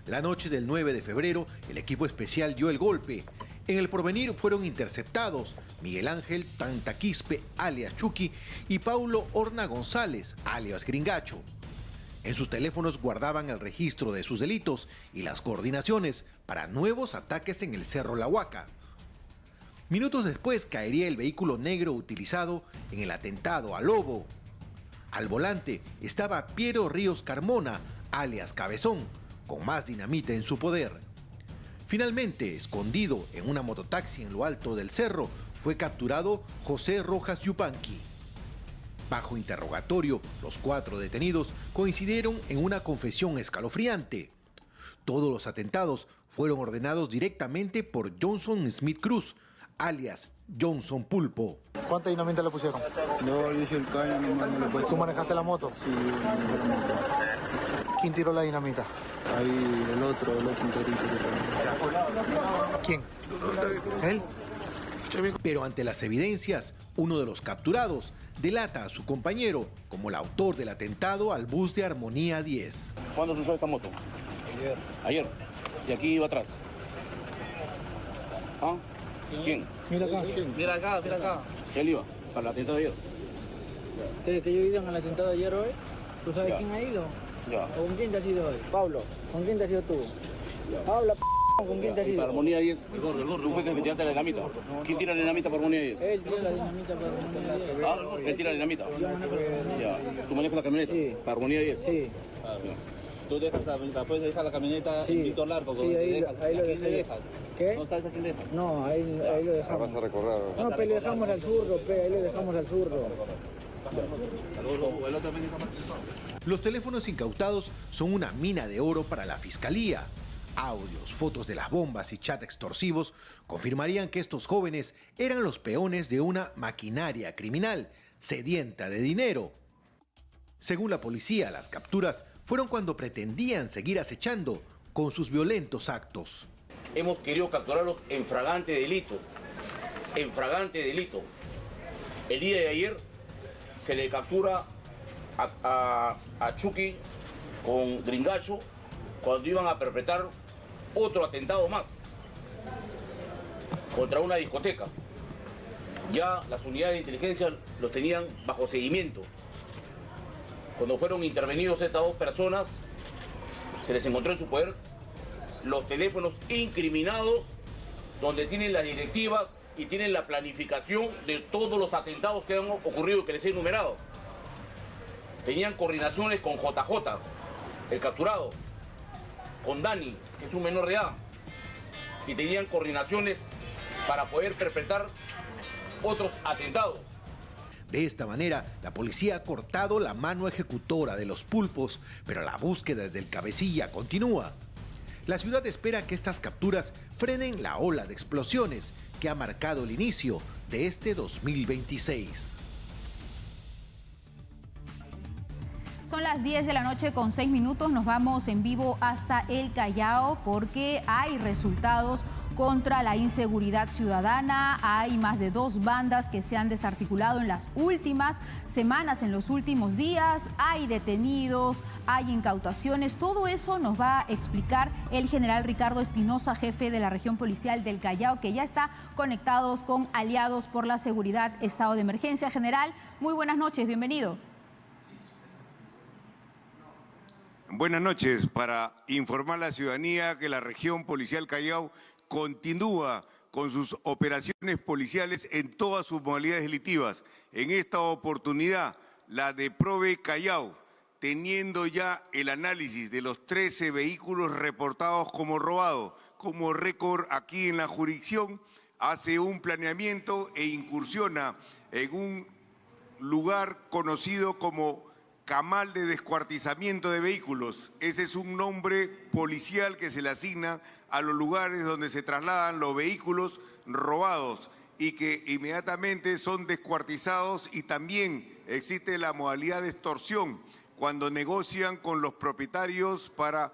Speaker 21: La noche del 9 de febrero, el equipo especial dio el golpe. En El Porvenir fueron interceptados Miguel Ángel Tantaquispe, alias Chucky, y Paulo Horna González, alias Gringacho. En sus teléfonos guardaban el registro de sus delitos y las coordinaciones para nuevos ataques en el Cerro La Huaca. Minutos después caería el vehículo negro utilizado en el atentado a Lobo. Al volante estaba Piero Ríos Carmona, alias Cabezón, con más dinamita en su poder. Finalmente, escondido en una mototaxi en lo alto del cerro, fue capturado José Rojas Yupanqui. Bajo interrogatorio, los 4 detenidos coincidieron en una confesión escalofriante. Todos los atentados fueron ordenados directamente por Johnson Smith Cruz, alias Johnson Pulpo.
Speaker 22: ¿Cuánta dinamita le pusieron?
Speaker 23: No, yo hice el caño,
Speaker 22: ¿Tú manejaste la moto?
Speaker 23: Sí, manejé la moto.
Speaker 22: ¿Quién tiró la dinamita?
Speaker 23: Ahí el otro integrito.
Speaker 22: ¿Quién? ¿Él?
Speaker 21: Pero ante las evidencias, uno de los capturados delata a su compañero como el autor del atentado al bus de Armonía 10.
Speaker 23: ¿Cuándo se usó esta moto? Ayer. Y aquí iba atrás. ¿Ah? ¿Quién?
Speaker 22: Mira acá.
Speaker 23: Mira acá. ¿Él iba para el atentado de ayer?
Speaker 24: ¿Que yo he ido en el atentado de ayer hoy? ¿Tú sabes
Speaker 23: Ya.
Speaker 24: quién ha ido?
Speaker 23: Ya.
Speaker 24: ¿Con quién te has ido hoy? Pablo, ¿con quién te has ido tú? Habla,
Speaker 22: ¿Con quién te has ido?
Speaker 23: Para Armonía 10, el gordo. Tú fuiste que tiraste la dinamita. ¿Quién tira la dinamita para Armonía 10?
Speaker 22: Él tira la dinamita para Armonía 10.
Speaker 23: ¿Ah? ¿Él tira la dinamita?
Speaker 22: Yo manejo la camioneta.
Speaker 23: Ya. ¿Tú manejas la camioneta?
Speaker 22: Sí.
Speaker 23: ¿Para Armonía 10?
Speaker 22: Sí.
Speaker 23: Ah, ya. ¿Tú dejas puedes dejar la camioneta en Víctor Largo?
Speaker 22: Sí, ahí lo dejé. ¿Qué?
Speaker 23: ¿No sabes a quién dejas?
Speaker 22: No, ahí lo dejamos.
Speaker 8: Vas a recorrer.
Speaker 22: No, pero lo dejamos al zurdo, ahí lo dejamos al zurdo.
Speaker 21: Los teléfonos incautados son una mina de oro para la fiscalía. Audios, fotos de las bombas y chat extorsivos confirmarían que estos jóvenes eran los peones de una maquinaria criminal sedienta de dinero. Según la policía, las capturas fueron cuando pretendían seguir acechando con sus violentos actos.
Speaker 23: Hemos querido capturarlos en flagrante delito. En flagrante delito. El día de ayer se le captura a Chucky con Gringacho cuando iban a perpetrar otro atentado más contra una discoteca. Ya las unidades de inteligencia los tenían bajo seguimiento. Cuando fueron intervenidos estas dos personas, se les encontró en su poder los teléfonos incriminados donde tienen las directivas y tienen la planificación de todos los atentados que han ocurrido y que les he enumerado. Tenían coordinaciones con JJ, el capturado, con Dani, que es un menor de edad, y tenían coordinaciones para poder perpetrar otros atentados.
Speaker 21: De esta manera, la policía ha cortado la mano ejecutora de los pulpos, pero la búsqueda del cabecilla continúa. La ciudad espera que estas capturas frenen la ola de explosiones que ha marcado el inicio de este 2026.
Speaker 20: Son las 10 de la noche con 6 minutos. Nos vamos en vivo hasta el Callao porque hay resultados contra la inseguridad ciudadana. Hay más de 2 bandas que se han desarticulado en las últimas semanas, en los últimos días. Hay detenidos, hay incautaciones. Todo eso nos va a explicar el general Ricardo Espinosa, jefe de la región policial del Callao, que ya está conectados con Aliados por la Seguridad, Estado de Emergencia. General, muy buenas noches, bienvenido.
Speaker 4: Buenas noches. Para informar a la ciudadanía que la región policial Callao continúa con sus operaciones policiales en todas sus modalidades delictivas. En esta oportunidad, la de Prove Callao, teniendo ya el análisis de los 13 vehículos reportados como robados, como récord aquí en la jurisdicción, hace un planeamiento e incursiona en un lugar conocido como Camal de descuartizamiento de vehículos. Ese es un nombre policial que se le asigna a los lugares donde se trasladan los vehículos robados y que inmediatamente son descuartizados, y también existe la modalidad de extorsión cuando negocian con los propietarios para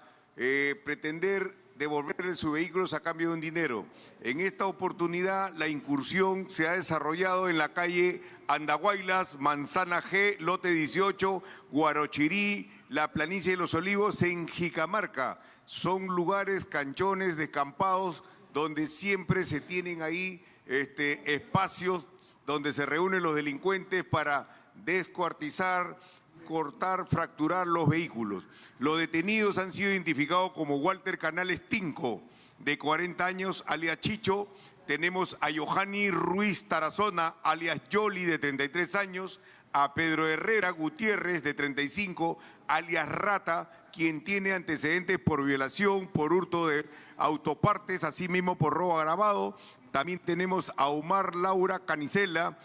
Speaker 4: pretender devolverle sus vehículos a cambio de un dinero. En esta oportunidad la incursión se ha desarrollado en la calle Andahuaylas, Manzana G, lote 18, Guarochirí, la planicie de los Olivos en Jicamarca. Son lugares, canchones, descampados, donde siempre se tienen ahí espacios donde se reúnen los delincuentes para descuartizar, cortar, fracturar los vehículos. Los detenidos han sido identificados como Walter Canales Tinco, de 40 años, alias Chicho. Tenemos a Johanny Ruiz Tarazona, alias Yoli, de 33 años, a Pedro Herrera Gutiérrez, de 35, alias Rata, quien tiene antecedentes por violación, por hurto de autopartes, asimismo por robo agravado. También tenemos a Omar Laura Canicela,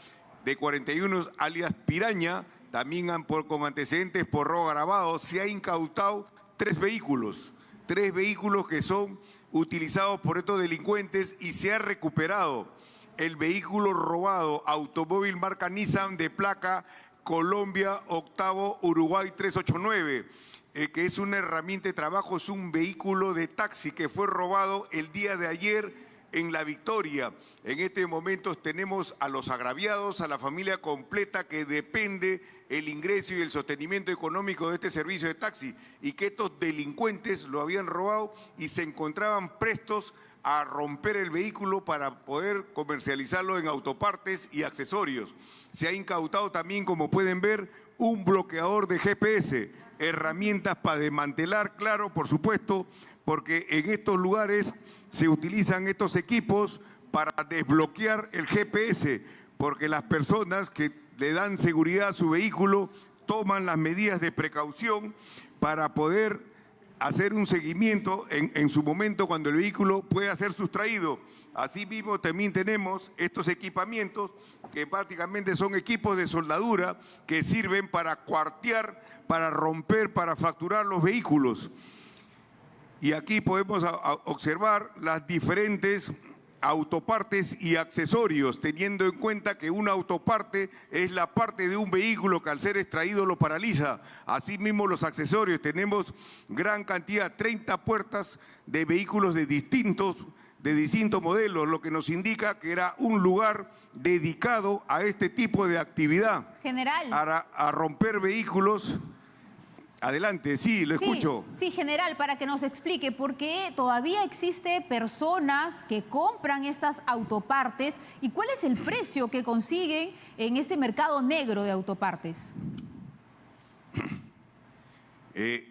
Speaker 4: de 41, alias Piraña, también con antecedentes por robo agravado. Se ha incautado 3 vehículos que son utilizados por estos delincuentes, y se ha recuperado el vehículo robado, automóvil marca Nissan de placa Colombia Octavo Uruguay 389, que es una herramienta de trabajo, es un vehículo de taxi que fue robado el día de ayer en La Victoria. En este momento tenemos a los agraviados, a la familia completa que depende el ingreso y el sostenimiento económico de este servicio de taxi, y que estos delincuentes lo habían robado y se encontraban prestos a romper el vehículo para poder comercializarlo en autopartes y accesorios. Se ha incautado también, como pueden ver, un bloqueador de GPS, herramientas para desmantelar, claro, por supuesto, porque en estos lugares se utilizan estos equipos para desbloquear el GPS, porque las personas que le dan seguridad a su vehículo toman las medidas de precaución para poder hacer un seguimiento en su momento cuando el vehículo pueda ser sustraído. Asimismo, también tenemos estos equipamientos que prácticamente son equipos de soldadura que sirven para cuartear, para romper, para fracturar los vehículos. Y aquí podemos observar las diferentes autopartes y accesorios, teniendo en cuenta que una autoparte es la parte de un vehículo que al ser extraído lo paraliza. Asimismo, los accesorios, tenemos gran cantidad, 30 puertas de vehículos de distintos modelos, lo que nos indica que era un lugar dedicado a este tipo de actividad.
Speaker 20: General.
Speaker 4: A romper vehículos. Adelante, sí, lo escucho.
Speaker 20: Sí, general, para que nos explique por qué todavía existe personas que compran estas autopartes y cuál es el precio que consiguen en este mercado negro de autopartes.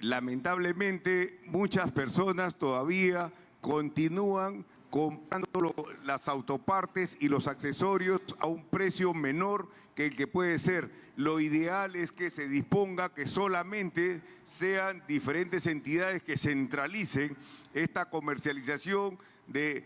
Speaker 4: Lamentablemente, muchas personas todavía continúan comprando las autopartes y los accesorios a un precio menor que el que puede ser. Lo ideal es que se disponga que solamente sean diferentes entidades que centralicen esta comercialización de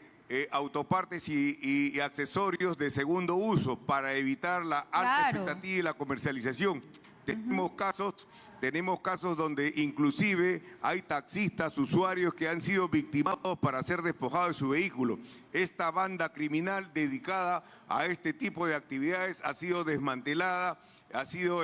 Speaker 4: autopartes y accesorios de segundo uso para evitar la alta expectativa y la comercialización. Tenemos casos donde inclusive hay taxistas, usuarios que han sido victimados para ser despojados de su vehículo. Esta banda criminal dedicada a este tipo de actividades ha sido desmantelada, ha sido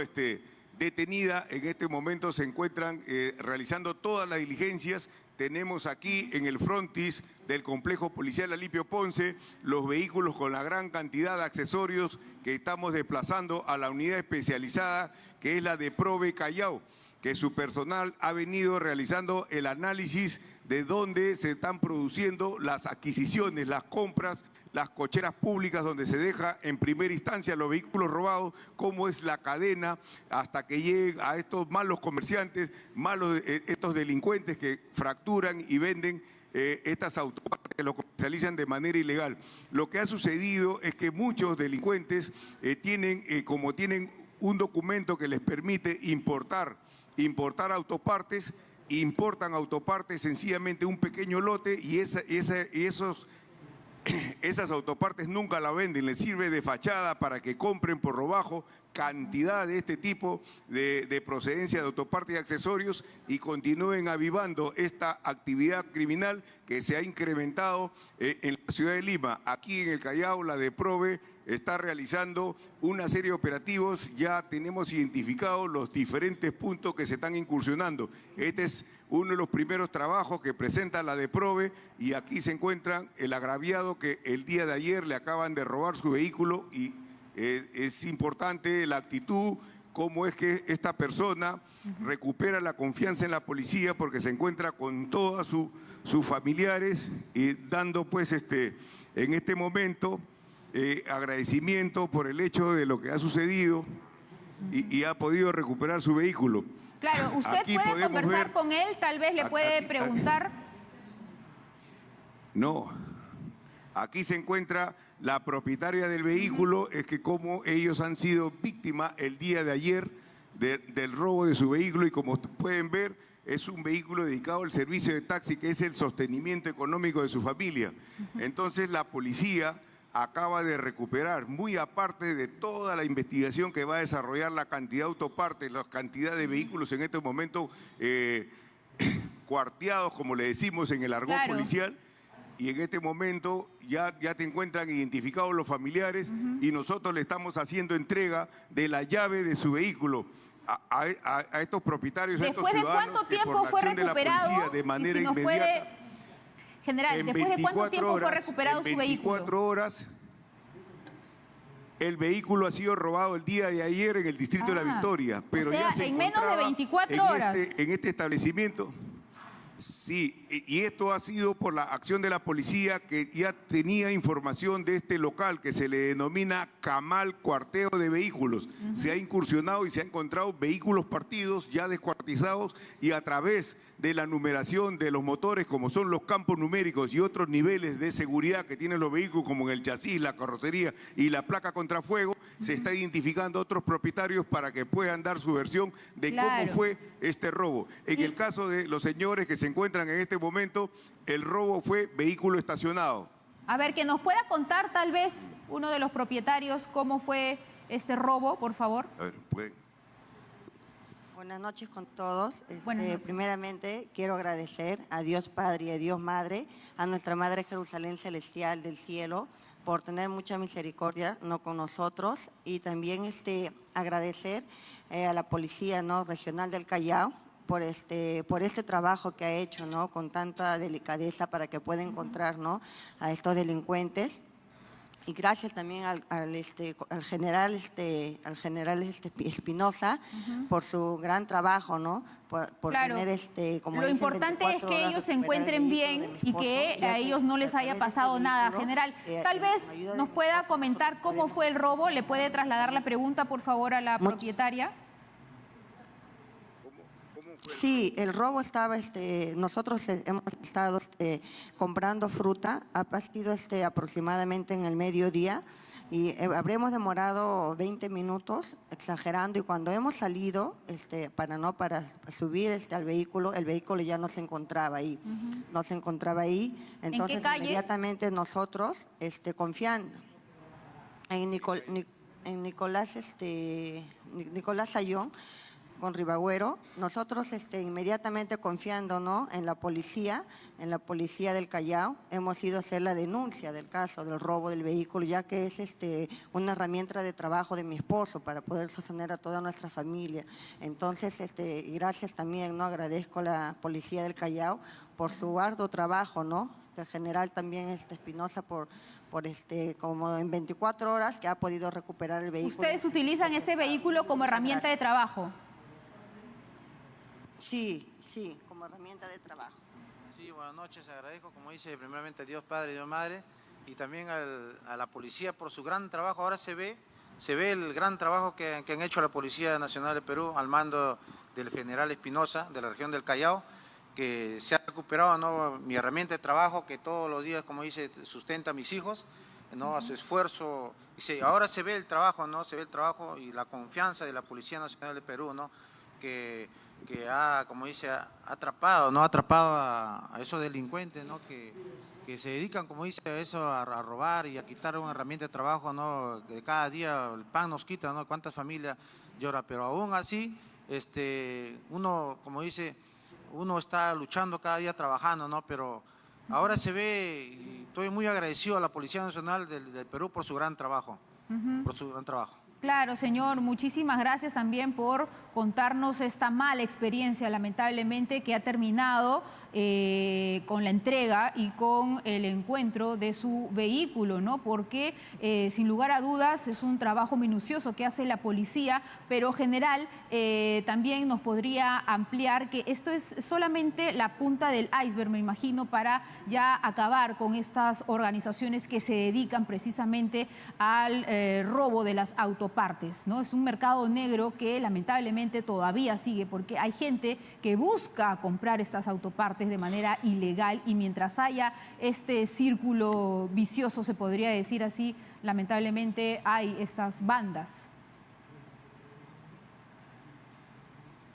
Speaker 4: detenida. En este momento se encuentran realizando todas las diligencias. Tenemos aquí en el frontis del complejo policial Alipio Ponce los vehículos con la gran cantidad de accesorios que estamos desplazando a la unidad especializada que es la de Prove Callao, que su personal ha venido realizando el análisis de dónde se están produciendo las adquisiciones, las compras, las cocheras públicas donde se deja en primera instancia los vehículos robados, cómo es la cadena hasta que lleguen a estos malos comerciantes, estos delincuentes que fracturan y venden estas autopartes que lo comercializan de manera ilegal. Lo que ha sucedido es que muchos delincuentes tienen un documento que les permite importar autopartes, importan autopartes, sencillamente un pequeño lote, y esas autopartes nunca la venden, les sirve de fachada para que compren por lo bajo cantidad de este tipo de procedencia de autopartes y accesorios y continúen avivando esta actividad criminal que se ha incrementado en la ciudad de Lima. Aquí en el Callao, la de Prove está realizando una serie de operativos, ya tenemos identificados los diferentes puntos que se están incursionando. Este es uno de los primeros trabajos que presenta la de Prove y aquí se encuentra el agraviado que el día de ayer le acaban de robar su vehículo y es importante la actitud, cómo es que esta persona recupera la confianza en la policía porque se encuentra con todos sus familiares y dando pues en este momento agradecimiento por el hecho de lo que ha sucedido y ha podido recuperar su vehículo.
Speaker 20: Claro, usted
Speaker 4: Aquí
Speaker 20: puede conversar con él, tal vez le puede preguntar.
Speaker 4: No, aquí se encuentra la propietaria del vehículo, es que como ellos han sido víctimas el día de ayer del robo de su vehículo y como pueden ver es un vehículo dedicado al servicio de taxi que es el sostenimiento económico de su familia. Entonces la policía acaba de recuperar, muy aparte de toda la investigación que va a desarrollar la cantidad de autopartes, la cantidad de vehículos en este momento cuarteados, como le decimos en el argot policial, y en este momento ya te encuentran identificados los familiares y nosotros le estamos haciendo entrega de la llave de su vehículo a estos propietarios, a estos ciudadanos.
Speaker 20: ¿Después de cuánto tiempo fue recuperado?
Speaker 4: Policía, de manera inmediata.
Speaker 20: General, ¿después de cuánto tiempo fue recuperado su vehículo?
Speaker 4: 24 horas. El vehículo ha sido robado el día de ayer en el distrito de La Victoria, pero
Speaker 20: o sea,
Speaker 4: ya se
Speaker 20: en menos de 24 horas.
Speaker 4: En este establecimiento. Sí, y esto ha sido por la acción de la policía, que ya tenía información de este local que se le denomina Camal Cuarteo de Vehículos. Se ha incursionado y se ha encontrado vehículos partidos, ya descuartizados, y a través de la numeración de los motores, como son los campos numéricos y otros niveles de seguridad que tienen los vehículos, como en el chasis, la carrocería y la placa contra fuego, se está identificando a otros propietarios para que puedan dar su versión de cómo fue este robo. En el caso de los señores que se encuentran en este momento, el robo fue vehículo estacionado.
Speaker 20: A ver, que nos pueda contar tal vez uno de los propietarios cómo fue este robo, por favor.
Speaker 4: A ver, pueden.
Speaker 9: Buenas noches con todos.
Speaker 20: Buenas noches.
Speaker 9: Primeramente quiero agradecer a Dios Padre y a Dios Madre, a nuestra Madre Jerusalén Celestial del cielo, por tener mucha misericordia con nosotros, y también agradecer a la Policía Regional del Callao por este trabajo que ha hecho, con tanta delicadeza para que pueda encontrar, a estos delincuentes. Y gracias también al general Espinosa por su gran trabajo, por tener como
Speaker 20: lo importante es que ellos se encuentren bien y que a ellos no les haya pasado nada. General, tal vez nos pueda comentar cómo fue el robo. ¿Le puede trasladar la pregunta, por favor, a la propietaria?
Speaker 9: Sí, el robo estaba, nosotros hemos estado comprando fruta, ha sido aproximadamente en el mediodía, y habremos demorado 20 minutos, exagerando, y cuando hemos salido para subir al vehículo, el vehículo ya no se encontraba ahí. No se encontraba ahí. Entonces,
Speaker 20: ¿en qué calle?
Speaker 9: Inmediatamente nosotros, confiando en Nicolás Sayón, con Ribagüero, nosotros inmediatamente confiando en la policía del Callao, hemos ido a hacer la denuncia del caso del robo del vehículo, ya que es una herramienta de trabajo de mi esposo para poder sostener a toda nuestra familia. Entonces, y gracias también, agradezco a la Policía del Callao por su arduo trabajo, el general también Espinosa por como en 24 horas que ha podido recuperar el vehículo.
Speaker 20: ¿Ustedes utilizan este vehículo como herramienta de trabajo?
Speaker 9: Sí, como herramienta de trabajo.
Speaker 10: Sí, buenas noches, agradezco, como dice, primeramente a Dios Padre y Dios Madre, y también a la policía por su gran trabajo. Ahora se ve el gran trabajo que han hecho la Policía Nacional de Perú al mando del general Espinosa, de la región del Callao, que se ha recuperado mi herramienta de trabajo, que todos los días, como dice, sustenta a mis hijos, a su esfuerzo. Ahora se ve el trabajo, se ve el trabajo y la confianza de la Policía Nacional de Perú, que ha, como dice, ha atrapado a esos delincuentes, que se dedican, como dice, a eso, a robar y a quitar una herramienta de trabajo, que cada día el pan nos quita, cuántas familias lloran, pero aún así, uno, como dice, uno está luchando cada día, trabajando, pero ahora se ve, y estoy muy agradecido a la Policía Nacional del Perú por su gran trabajo,
Speaker 20: Claro, señor, muchísimas gracias también por contarnos esta mala experiencia, lamentablemente, que ha terminado con la entrega y con el encuentro de su vehículo, porque sin lugar a dudas es un trabajo minucioso que hace la policía, pero general, también nos podría ampliar que esto es solamente la punta del iceberg, me imagino, para ya acabar con estas organizaciones que se dedican precisamente al robo de las autopartes, Es un mercado negro que lamentablemente todavía sigue, porque hay gente que busca comprar estas autopartes de manera ilegal, y mientras haya este círculo vicioso, se podría decir así, lamentablemente hay estas bandas.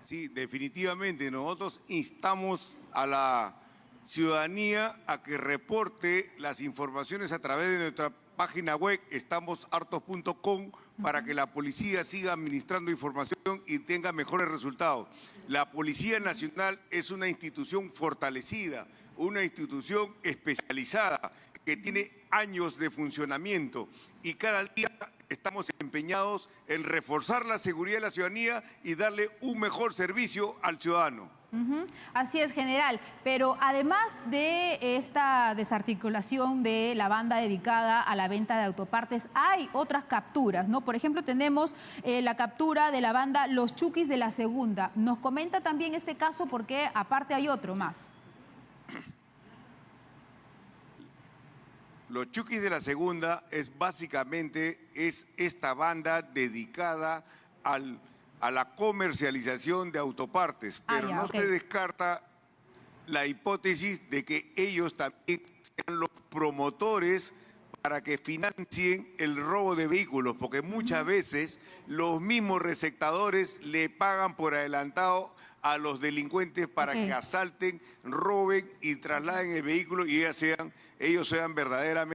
Speaker 4: Sí, definitivamente. Nosotros instamos a la ciudadanía a que reporte las informaciones a través de nuestra página web estamoshartos.com para que la policía siga administrando información y tenga mejores resultados. La Policía Nacional es una institución fortalecida, una institución especializada que tiene años de funcionamiento, y cada día estamos empeñados en reforzar la seguridad de la ciudadanía y darle un mejor servicio al ciudadano.
Speaker 20: Así es, general, pero además de esta desarticulación de la banda dedicada a la venta de autopartes, hay otras capturas, Por ejemplo, tenemos la captura de la banda Los Chukis de la Segunda. Nos comenta también este caso, porque aparte hay otro más.
Speaker 4: Los Chukis de la segunda es básicamente esta banda dedicada a la comercialización de autopartes, pero no se descarta la hipótesis de que ellos también sean los promotores para que financien el robo de vehículos, porque muchas veces los mismos receptadores le pagan por adelantado a los delincuentes para que asalten, roben y trasladen el vehículo y ellos sean verdaderamente